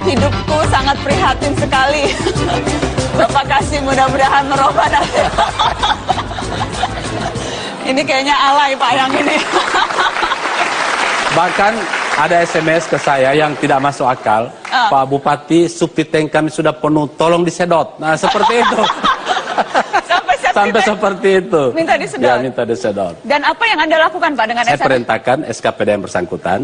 Hidupku sangat prihatin sekali. Bapak kasih mudah-mudahan merubah nanti. Ini kayaknya alay Pak yang ini. Bahkan ada SMS ke saya yang tidak masuk akal. Pak Bupati, subsidi tank kami sudah penuh, tolong disedot. Nah seperti itu. Sampai seperti itu. Minta disedot. Ya, minta disedot. Dan apa yang Anda lakukan Pak dengan Saya SMS? perintahkan SKPD yang bersangkutan,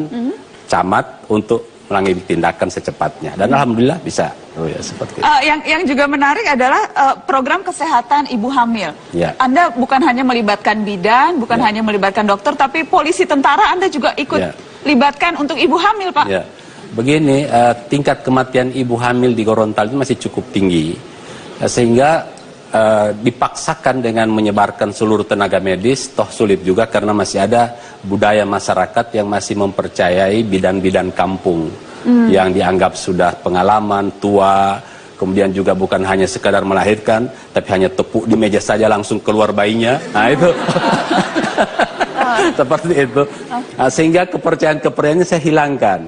camat untuk mengambil tindakan secepatnya. Dan alhamdulillah bisa. Oh ya, seperti itu. Yang juga menarik adalah program kesehatan ibu hamil. Ya. Anda bukan hanya melibatkan bidan, bukan hanya melibatkan dokter, tapi polisi, tentara Anda juga ikut libatkan untuk ibu hamil, Pak. Ya. Begini, tingkat kematian ibu hamil di Gorontalo itu masih cukup tinggi, sehingga dipaksakan dengan menyebarkan seluruh tenaga medis, toh sulit juga karena masih ada budaya masyarakat yang masih mempercayai bidan-bidan kampung yang dianggap sudah pengalaman, tua, kemudian juga bukan hanya sekadar melahirkan, tapi hanya tepuk di meja saja langsung keluar bayinya. Nah itu seperti itu. Nah, sehingga kepercayaan-kepercayaannya saya hilangkan.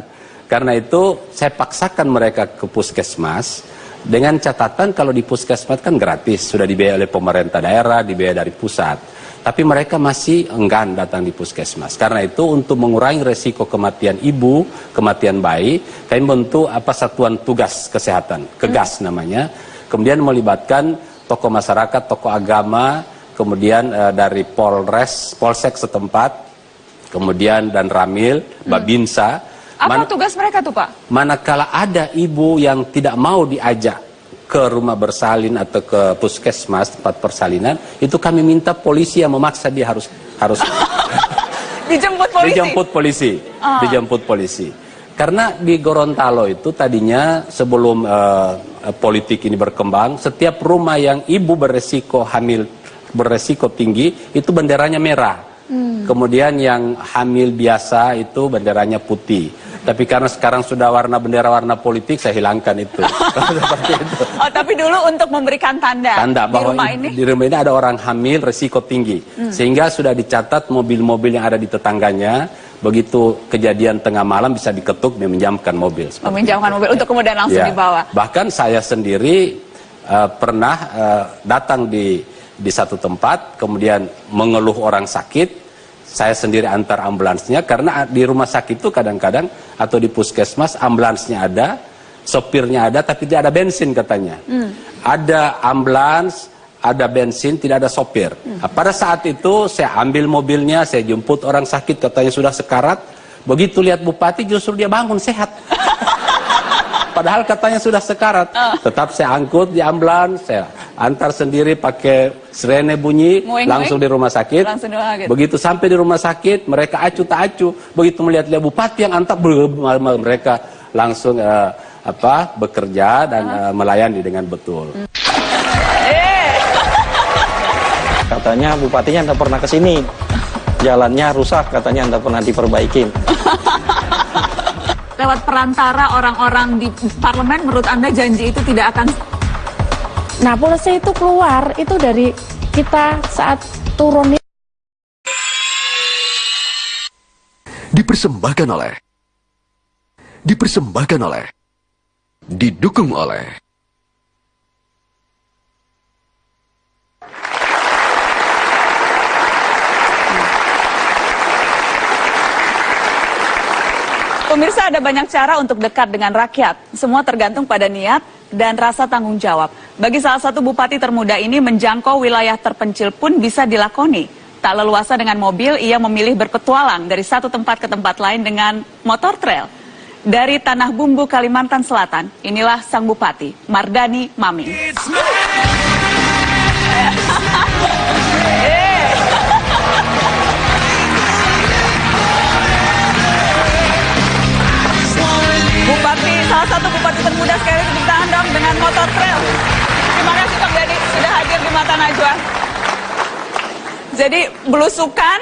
Karena itu saya paksakan mereka ke puskesmas. Dengan catatan kalau di puskesmas kan gratis, sudah dibiayai oleh pemerintah daerah, dibiayai dari pusat. Tapi mereka masih enggan datang di puskesmas. Karena itu untuk mengurangi resiko kematian ibu, kematian bayi, kami bentuk satuan tugas kesehatan, Kegas namanya. Kemudian melibatkan tokoh masyarakat, tokoh agama, kemudian dari Polsek setempat, kemudian dan Ramil, Babinsa. Apa tugas mereka tuh Pak? Manakala ada ibu yang tidak mau diajak ke rumah bersalin atau ke puskesmas tempat persalinan, itu kami minta polisi yang memaksa dia harus dijemput polisi. Dijemput polisi. Karena di Gorontalo itu tadinya sebelum politik ini berkembang, setiap rumah yang ibu beresiko hamil, beresiko tinggi itu benderanya merah. Kemudian yang hamil biasa itu benderanya putih. Tapi karena sekarang sudah bendera warna politik, saya hilangkan itu. Seperti itu. Oh, tapi dulu untuk memberikan tanda bahwa di rumah ini ada orang hamil resiko tinggi. Sehingga sudah dicatat mobil-mobil yang ada di tetangganya, begitu kejadian tengah malam bisa diketuk dan meminjamkan mobil. Meminjamkan mobil untuk kemudian langsung dibawa. Bahkan saya sendiri pernah datang di satu tempat, kemudian mengeluh orang sakit. Saya sendiri antar ambulansnya, karena di rumah sakit itu kadang-kadang atau di puskesmas ambulansnya ada, sopirnya ada, tapi tidak ada bensin katanya. Ada ambulans, ada bensin, tidak ada sopir. Nah, pada saat itu saya ambil mobilnya, saya jemput orang sakit, katanya sudah sekarat. Begitu lihat bupati justru dia bangun sehat. Padahal katanya sudah sekarat. Tetap saya angkut di ambulans, saya antar sendiri pakai sirene bunyi, langsung di rumah sakit. Begitu sampai di rumah sakit, mereka acuh tak acuh. Begitu melihat bupati yang antar, mereka langsung bekerja dan melayani dengan betul. Katanya bupatinya tidak pernah ke sini, jalannya rusak, katanya tidak pernah diperbaiki. Lewat perantara orang-orang di parlemen, menurut Anda janji itu tidak akan... Nah, polisi itu keluar, itu dari kita saat turun. Dipersembahkan oleh, didukung oleh Pemirsa, ada banyak cara untuk dekat dengan rakyat. Semua tergantung pada niat dan rasa tanggung jawab. Bagi salah satu bupati termuda ini, menjangkau wilayah terpencil pun bisa dilakoni. Tak leluasa dengan mobil, ia memilih berpetualang dari satu tempat ke tempat lain dengan motor trail. Dari Tanah Bumbu, Kalimantan Selatan, inilah sang bupati, Mardani Maming. Mata Najwa. Jadi belusukan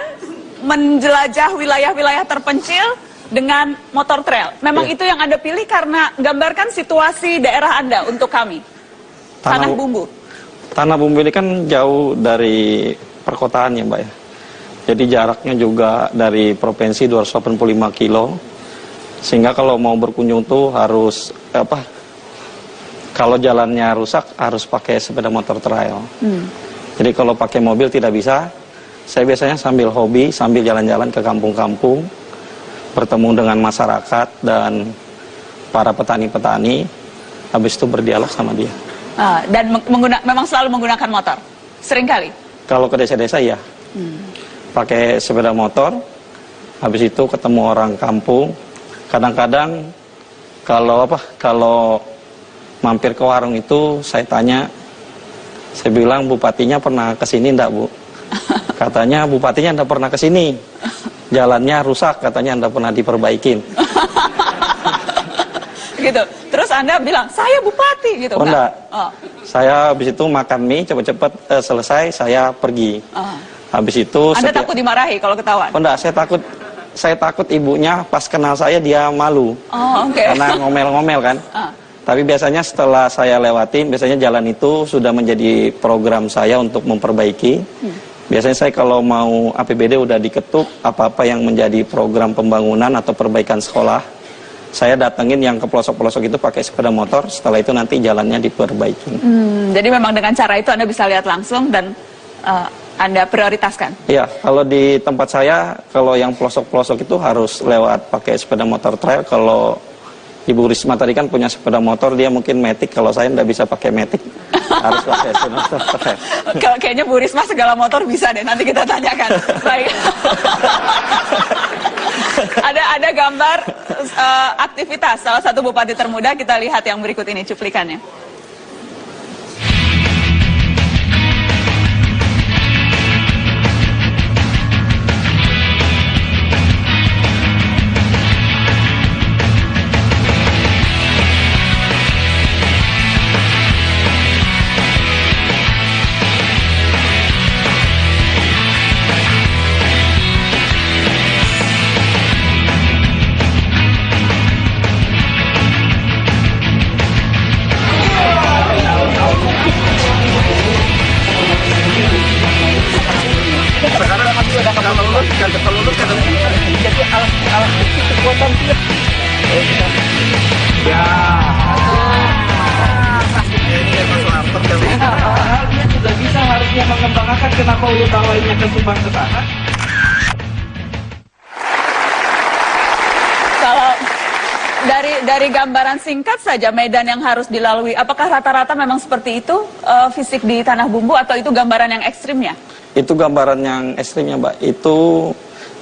menjelajah wilayah-wilayah terpencil dengan motor trail. Memang itu yang Anda pilih karena gambarkan situasi daerah Anda untuk kami. Tanah Bumbu. Tanah Bumbu ini kan jauh dari perkotaan ya Mbak ya. Jadi jaraknya juga dari provinsi 285 kilo. Sehingga kalau mau berkunjung tuh harus kalau jalannya rusak harus pakai sepeda motor trail. Jadi kalau pakai mobil tidak bisa. Saya biasanya sambil hobi, sambil jalan-jalan ke kampung-kampung, bertemu dengan masyarakat dan para petani-petani, habis itu berdialog sama dia. Dan memang selalu menggunakan motor? Seringkali? Kalau ke desa-desa ya, pakai sepeda motor, habis itu ketemu orang kampung. Kadang-kadang kalau mampir ke warung itu saya tanya, saya bilang bupatinya pernah kesini enggak Bu? Katanya bupatinya enggak pernah kesini, jalannya rusak, katanya enggak pernah diperbaikin. Gitu. Terus Anda bilang, saya bupati gitu? Oh enggak, saya habis itu makan mie, cepet-cepet selesai, saya pergi. Habis itu Anda takut dimarahi kalau ketahuan? Oh enggak, saya takut ibunya pas kenal saya dia malu. Karena ngomel-ngomel kan. Tapi biasanya setelah saya lewatin, biasanya jalan itu sudah menjadi program saya untuk memperbaiki. Biasanya saya kalau mau APBD udah diketuk, apa-apa yang menjadi program pembangunan atau perbaikan sekolah, saya datengin yang ke pelosok-pelosok itu pakai sepeda motor, setelah itu nanti jalannya diperbaiki. Jadi memang dengan cara itu Anda bisa lihat langsung dan Anda prioritaskan? Iya, kalau di tempat saya, kalau yang pelosok-pelosok itu harus lewat pakai sepeda motor trail. Kalau Ibu Risma tadi kan punya sepeda motor, dia mungkin Matic, kalau saya nggak bisa pakai Matic, harus pakai sepeda motor trail. Kayaknya Bu Risma segala motor bisa deh, nanti kita tanyakan. Baik. Ada gambar aktivitas salah satu bupati termuda, kita lihat yang berikut ini cuplikannya. Sudah bisa harusnya mengembangkan, kenapa udah tawainnya ke Subang ke sana? Kalau dari gambaran singkat saja medan yang harus dilalui, apakah rata-rata memang seperti itu fisik di Tanah Bumbu atau itu gambaran yang ekstrimnya? Itu gambaran yang ekstrimnya, Mbak. Itu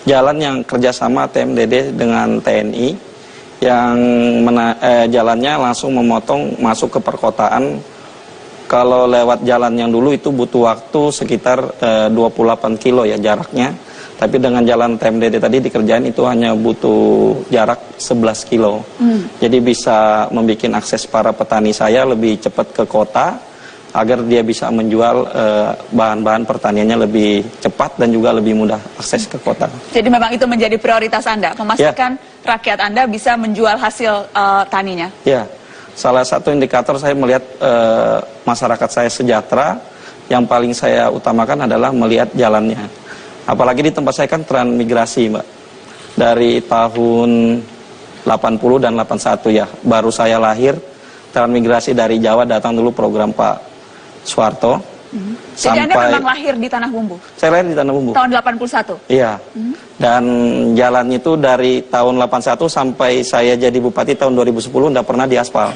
jalan yang kerjasama TMDD dengan TNI yang jalannya langsung memotong masuk ke perkotaan. Kalau lewat jalan yang dulu itu butuh waktu sekitar 28 kilo ya jaraknya. Tapi dengan jalan TMDD tadi dikerjain itu hanya butuh jarak 11 kilo. Jadi bisa membuat akses para petani saya lebih cepat ke kota, agar dia bisa menjual bahan-bahan pertaniannya lebih cepat dan juga lebih mudah akses ke kota. Jadi memang itu menjadi prioritas Anda, memastikan rakyat Anda bisa menjual hasil taninya? Ya, salah satu indikator saya melihat masyarakat saya sejahtera, yang paling saya utamakan adalah melihat jalannya. Apalagi di tempat saya kan transmigrasi, Mbak. Dari tahun 80 dan 81 ya, baru saya lahir, transmigrasi dari Jawa datang dulu program Pak Soeharto. Jadi Anda memang lahir di Tanah Bumbu? Saya lahir di Tanah Bumbu. Tahun 81? Iya. Dan jalan itu dari tahun 81 sampai saya jadi bupati tahun 2010 tidak pernah diaspal.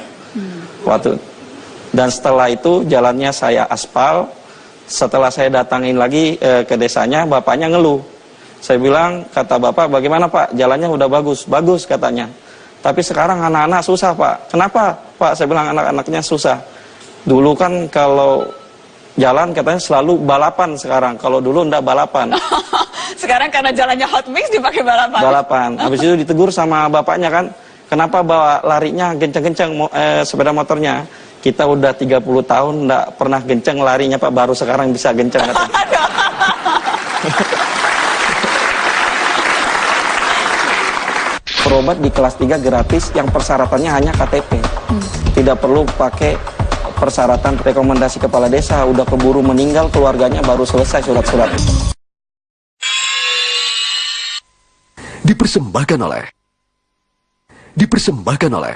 Dan setelah itu jalannya saya aspal. Setelah saya datangin lagi ke desanya, bapaknya ngeluh. Saya bilang, kata bapak, bagaimana Pak? Jalannya udah bagus. Bagus katanya. Tapi sekarang anak-anak susah Pak. Kenapa Pak? Saya bilang anak-anaknya susah. Dulu kan kalau jalan katanya selalu balapan sekarang. Kalau dulu enggak balapan. Sekarang karena jalannya hot mix dipakai balapan. Balapan. Habis itu ditegur sama bapaknya kan. Kenapa bawa larinya kenceng-kenceng sepeda motornya? kita udah 30 tahun nggak pernah genceng larinya Pak, baru sekarang bisa genceng. Berobat di kelas 3 gratis yang persyaratannya hanya KTP. Tidak perlu pakai persyaratan rekomendasi kepala desa, udah keburu meninggal keluarganya baru selesai surat-surat. Dipersembahkan oleh,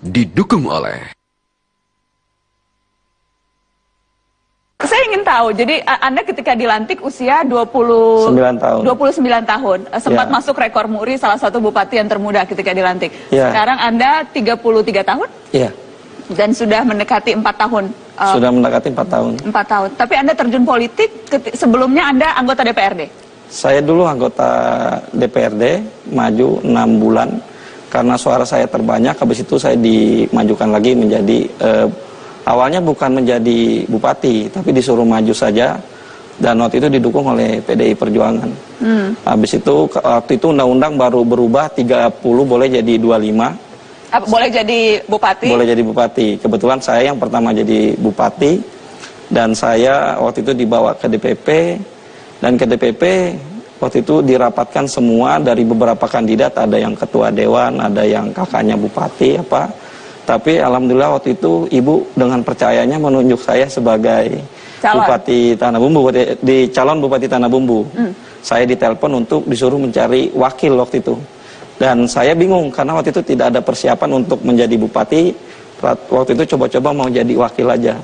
didukung oleh. Saya ingin tahu, jadi Anda ketika dilantik usia 29 tahun, sempat masuk rekor muri salah satu bupati yang termuda ketika dilantik. Sekarang Anda 33 tahun? Iya. Dan sudah mendekati 4 tahun. Sudah mendekati 4 tahun. 4 tahun. Tapi Anda terjun politik, sebelumnya Anda anggota DPRD? Saya dulu anggota DPRD, maju 6 bulan. Karena suara saya terbanyak, habis itu saya dimajukan lagi menjadi, awalnya bukan menjadi bupati, tapi disuruh maju saja. Dan waktu itu didukung oleh PDI Perjuangan. Habis itu, waktu itu undang-undang baru berubah, 30 boleh jadi 25. Boleh jadi bupati? Boleh jadi bupati. Kebetulan saya yang pertama jadi bupati, dan saya waktu itu dibawa ke DPP, dan ke DPP waktu itu dirapatkan semua dari beberapa kandidat, ada yang ketua dewan, ada yang kakaknya bupati, apa. Tapi alhamdulillah waktu itu ibu dengan percayanya menunjuk saya sebagai Bupati Tanah Bumbu, di calon Bupati Tanah Bumbu. Saya ditelepon untuk disuruh mencari wakil waktu itu. Dan saya bingung karena waktu itu tidak ada persiapan untuk menjadi bupati. Waktu itu coba-coba mau jadi wakil aja.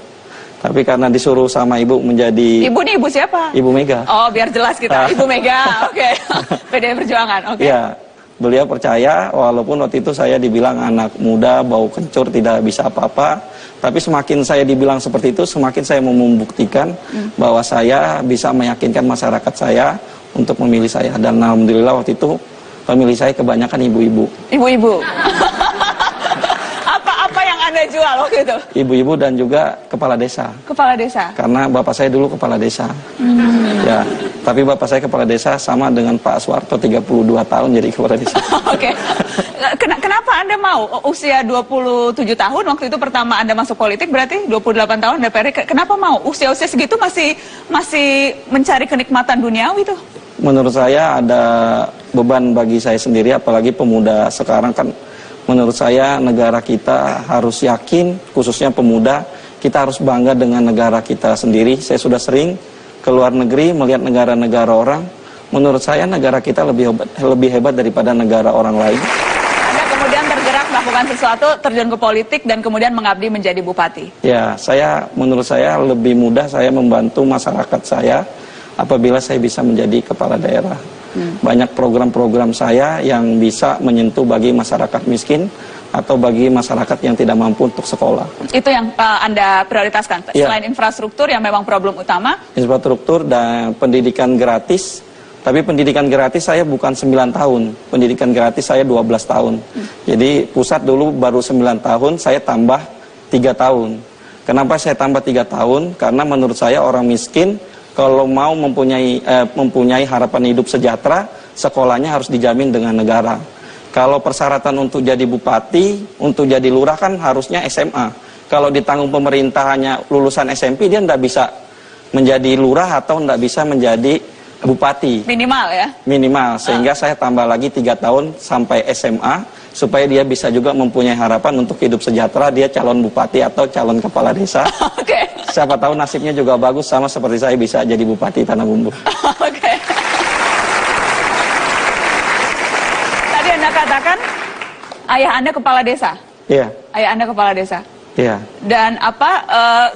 Tapi karena disuruh sama ibu menjadi... Ibu nih, ibu siapa? Ibu Mega. Oh, biar jelas kita. Ibu Mega, oke. PDI Perjuangan, oke. Ya, beliau percaya walaupun waktu itu saya dibilang anak muda, bau kencur, tidak bisa apa-apa. Tapi semakin saya dibilang seperti itu, semakin saya mau membuktikan bahwa saya bisa meyakinkan masyarakat saya untuk memilih saya. Dan alhamdulillah waktu itu pemilih saya kebanyakan ibu-ibu. Ibu-ibu. Apa yang Anda jual waktu itu? Ibu-ibu dan juga kepala desa. Kepala desa? Karena bapak saya dulu kepala desa. Ya, tapi bapak saya kepala desa sama dengan Pak Soeharto 32 tahun jadi kepala desa. Oke. Kenapa Anda mau usia 27 tahun waktu itu pertama Anda masuk politik, berarti 28 tahun DPR. Kenapa mau usia-usia segitu masih mencari kenikmatan duniawi tuh? Menurut saya ada beban bagi saya sendiri, apalagi pemuda sekarang kan. Menurut saya negara kita harus yakin, khususnya pemuda, kita harus bangga dengan negara kita sendiri. Saya sudah sering ke luar negeri melihat negara-negara orang. Menurut saya negara kita lebih hebat daripada negara orang lain. Anda kemudian tergerak melakukan sesuatu, terjun ke politik dan kemudian mengabdi menjadi bupati. Ya, menurut saya lebih mudah saya membantu masyarakat saya apabila saya bisa menjadi kepala daerah. Banyak program-program saya yang bisa menyentuh bagi masyarakat miskin atau bagi masyarakat yang tidak mampu untuk sekolah. Itu yang Anda prioritaskan, selain infrastruktur yang memang problem utama? Infrastruktur dan pendidikan gratis. Tapi pendidikan gratis saya bukan 9 tahun, pendidikan gratis saya 12 tahun. Jadi pusat dulu baru 9 tahun, saya tambah 3 tahun. Kenapa saya tambah 3 tahun? Karena menurut saya orang miskin kalau mau mempunyai harapan hidup sejahtera, sekolahnya harus dijamin dengan negara. Kalau persyaratan untuk jadi bupati, untuk jadi lurah kan harusnya SMA. Kalau ditanggung pemerintah hanya lulusan SMP, dia tidak bisa menjadi lurah atau tidak bisa menjadi bupati. Minimal ya? Minimal, sehingga saya tambah lagi 3 tahun sampai SMA, supaya dia bisa juga mempunyai harapan untuk hidup sejahtera, dia calon bupati atau calon kepala desa. Siapa tahu nasibnya juga bagus sama seperti saya bisa jadi bupati Tanah Bumbu. Tadi Anda katakan ayah Anda kepala desa? Iya. Ayah Anda kepala desa? Iya. Dan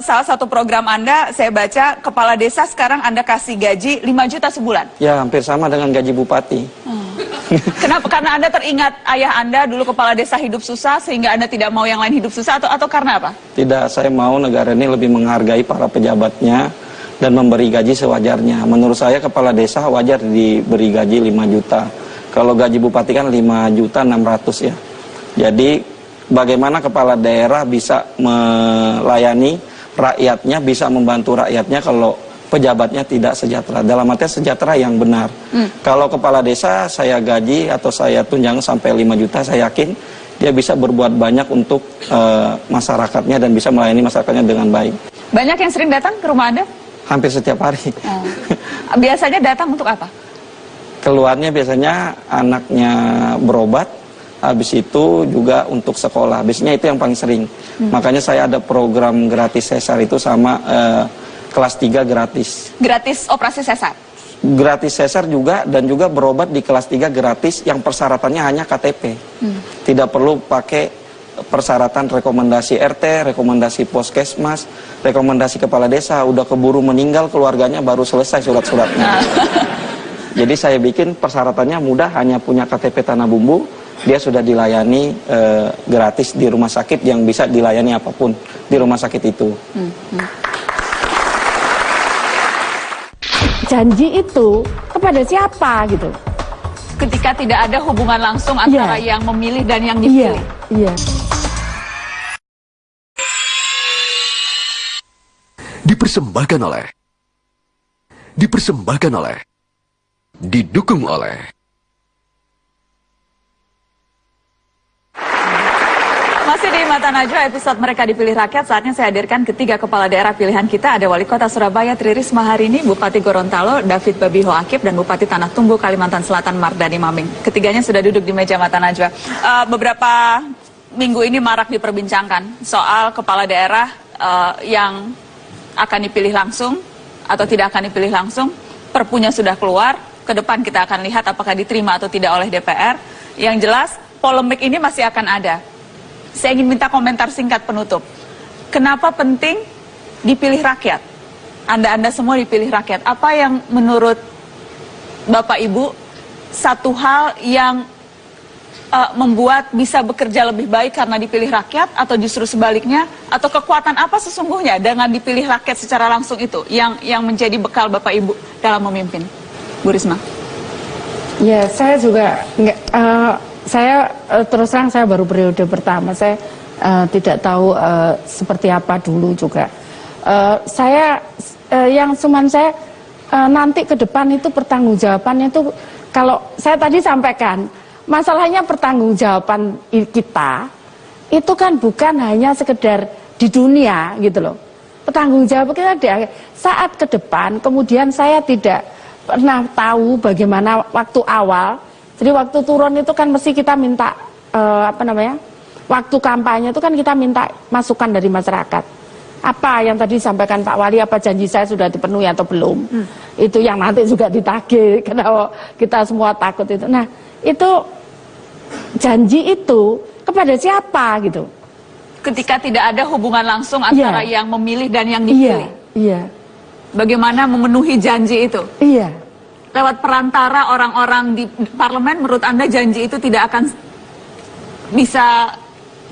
salah satu program Anda, saya baca, kepala desa sekarang Anda kasih gaji 5 juta sebulan? Ya, hampir sama dengan gaji bupati. Kenapa? Karena Anda teringat ayah Anda dulu kepala desa hidup susah sehingga Anda tidak mau yang lain hidup susah atau karena apa? Tidak, saya mau negara ini lebih menghargai para pejabatnya dan memberi gaji sewajarnya. Menurut saya kepala desa wajar diberi gaji 5 juta. Kalau gaji bupati kan 5.600.000 ya. Jadi bagaimana kepala daerah bisa melayani rakyatnya, bisa membantu rakyatnya kalau pejabatnya tidak sejahtera, dalam artian sejahtera yang benar. Kalau kepala desa saya gaji atau saya tunjang sampai 5 juta, saya yakin dia bisa berbuat banyak untuk masyarakatnya dan bisa melayani masyarakatnya dengan baik. Banyak yang sering datang ke rumah Anda? Hampir setiap hari. Biasanya datang untuk apa? Keluarnya biasanya anaknya berobat, habis itu juga untuk sekolah. Biasanya itu yang paling sering. Makanya saya ada program gratis sesar itu sama kelas 3 gratis. Gratis operasi sesar? Gratis sesar juga, dan juga berobat di kelas 3 gratis yang persyaratannya hanya KTP. Tidak perlu pakai persyaratan rekomendasi RT, rekomendasi Puskesmas, rekomendasi kepala desa. Udah keburu meninggal keluarganya baru selesai surat-suratnya. Jadi saya bikin persyaratannya mudah, hanya punya KTP Tanah Bumbu, dia sudah dilayani gratis di rumah sakit yang bisa dilayani apapun di rumah sakit itu. Janji itu kepada siapa gitu? Ketika tidak ada hubungan langsung antara yang memilih dan yang dipilih. Iya. Dipersembahkan oleh, didukung oleh. Masih di Mata Najwa, episode Mereka Dipilih Rakyat. Saatnya saya hadirkan ketiga kepala daerah pilihan kita. Ada Wali Kota Surabaya Tri Risma hari ini, Bupati Gorontalo David Babiho Akip, dan Bupati Tanah Tumbu Kalimantan Selatan Mardani Maming. Ketiganya sudah duduk di meja Mata Najwa. Beberapa minggu ini marak diperbincangkan soal kepala daerah yang akan dipilih langsung atau tidak akan dipilih langsung. Perpunya sudah keluar, ke depan kita akan lihat apakah diterima atau tidak oleh DPR. Yang jelas polemik ini masih akan ada. Saya ingin minta komentar singkat penutup. Kenapa penting dipilih rakyat? Anda semua dipilih rakyat. Apa yang menurut Bapak Ibu satu hal yang membuat bisa bekerja lebih baik karena dipilih rakyat, atau justru sebaliknya, atau kekuatan apa sesungguhnya dengan dipilih rakyat secara langsung itu yang menjadi bekal Bapak Ibu dalam memimpin? Bu Risma. Ya, saya juga saya terus terang saya baru periode pertama, saya tidak tahu seperti apa dulu juga. Yang cuman saya nanti ke depan itu pertanggungjawabannya itu, kalau saya tadi sampaikan, masalahnya pertanggungjawaban kita itu kan bukan hanya sekedar di dunia gitu loh. Pertanggungjawaban kita saat ke depan. Kemudian saya tidak pernah tahu bagaimana waktu awal. Jadi waktu turun itu kan mesti kita minta waktu kampanye itu kan kita minta masukan dari masyarakat. Apa yang tadi disampaikan Pak Wali, apa janji saya sudah dipenuhi atau belum? Itu yang nanti juga ditagih, kenapa kita semua takut itu. Nah, itu janji itu kepada siapa gitu? Ketika tidak ada hubungan langsung antara yang memilih dan yang dipilih. Iya. Bagaimana memenuhi janji itu? Iya. Lewat perantara orang-orang di parlemen, menurut Anda janji itu tidak akan bisa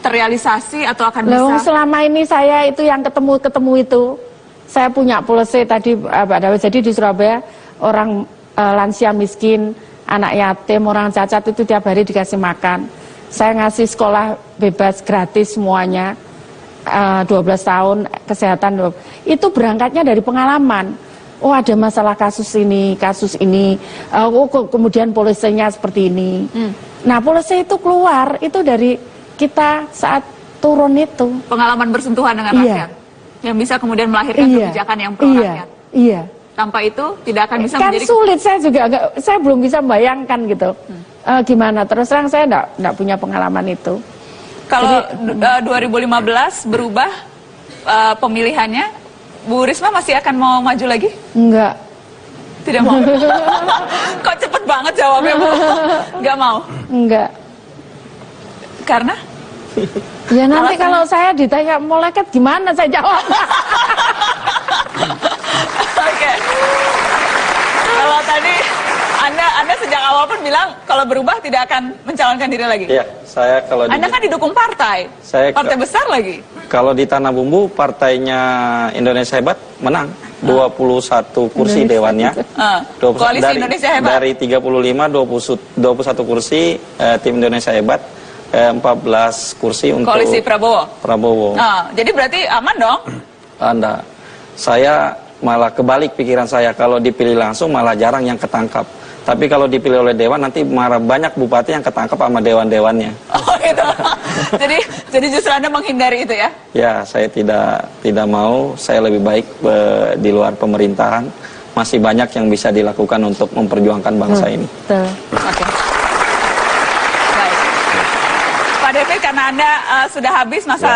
terrealisasi atau akan bisa? Selama ini saya itu yang ketemu itu, saya punya policy tadi Pak Dawe. Jadi di Surabaya orang lansia miskin, anak yatim, orang cacat itu tiap hari dikasih makan. Saya ngasih sekolah bebas gratis semuanya, 12 tahun kesehatan. Itu berangkatnya dari pengalaman. Oh, ada masalah kasus ini, kemudian polisinya seperti ini. Nah, polisi itu keluar, itu dari kita saat turun itu. Pengalaman bersentuhan dengan rakyat, yang bisa kemudian melahirkan kebijakan yang pro rakyat. Iya. Tanpa itu tidak akan bisa kan menjadi... sulit, saya belum bisa membayangkan gitu. Gimana, terus terang saya enggak punya pengalaman itu. Kalau 2015 berubah pemilihannya, Bu Risma masih akan mau maju lagi? Enggak. Tidak mau? Kok cepet banget jawabnya, Bu? Enggak mau? Enggak. Karena? Ya nanti kalau saya ditanya malaikat gimana saya jawab? Oke. Kalau tadi Anda sejak awal pun bilang kalau berubah tidak akan mencalonkan diri lagi. Iya, saya kalau Anda kan didukung partai. Partai besar lagi. Kalau di Tanah Bumbu, partainya Indonesia Hebat menang 21 kursi dewannya. Koalisi Indonesia Hebat. Dari 35 21 kursi tim Indonesia Hebat, 14 kursi untuk koalisi Prabowo. Jadi berarti aman dong? Saya malah kebalik pikiran saya, kalau dipilih langsung malah jarang yang ketangkap. Tapi kalau dipilih oleh dewan nanti marah banyak bupati yang ketangkep sama dewan-dewannya. Oh gitu. jadi justru Anda menghindari itu ya? Ya, saya tidak mau. Saya lebih baik di luar pemerintahan. Masih banyak yang bisa dilakukan untuk memperjuangkan bangsa ini. Oke. Baik. Pak David, karena Anda sudah habis masa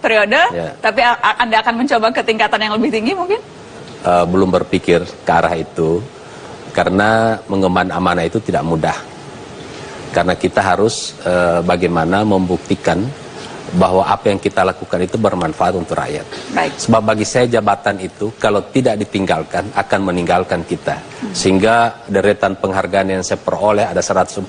periode, tapi Anda akan mencoba ke tingkatan yang lebih tinggi mungkin? Belum berpikir ke arah itu. Karena mengemban amanah itu tidak mudah. Karena kita harus bagaimana membuktikan bahwa apa yang kita lakukan itu bermanfaat untuk rakyat. Baik. Sebab bagi saya jabatan itu kalau tidak ditinggalkan akan meninggalkan kita. Sehingga deretan penghargaan yang saya peroleh, ada 147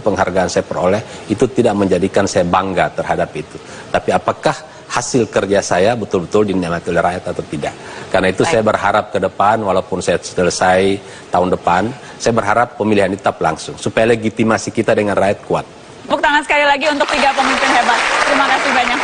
penghargaan saya peroleh, itu tidak menjadikan saya bangga terhadap itu. Tapi apakah hasil kerja saya betul-betul dinikmati oleh rakyat atau tidak? Karena itu saya berharap ke depan, walaupun saya selesai tahun depan, saya berharap pemilihan ini tetap langsung, supaya legitimasi kita dengan rakyat kuat. Tepuk tangan sekali lagi untuk 3 pemimpin hebat. Terima kasih banyak.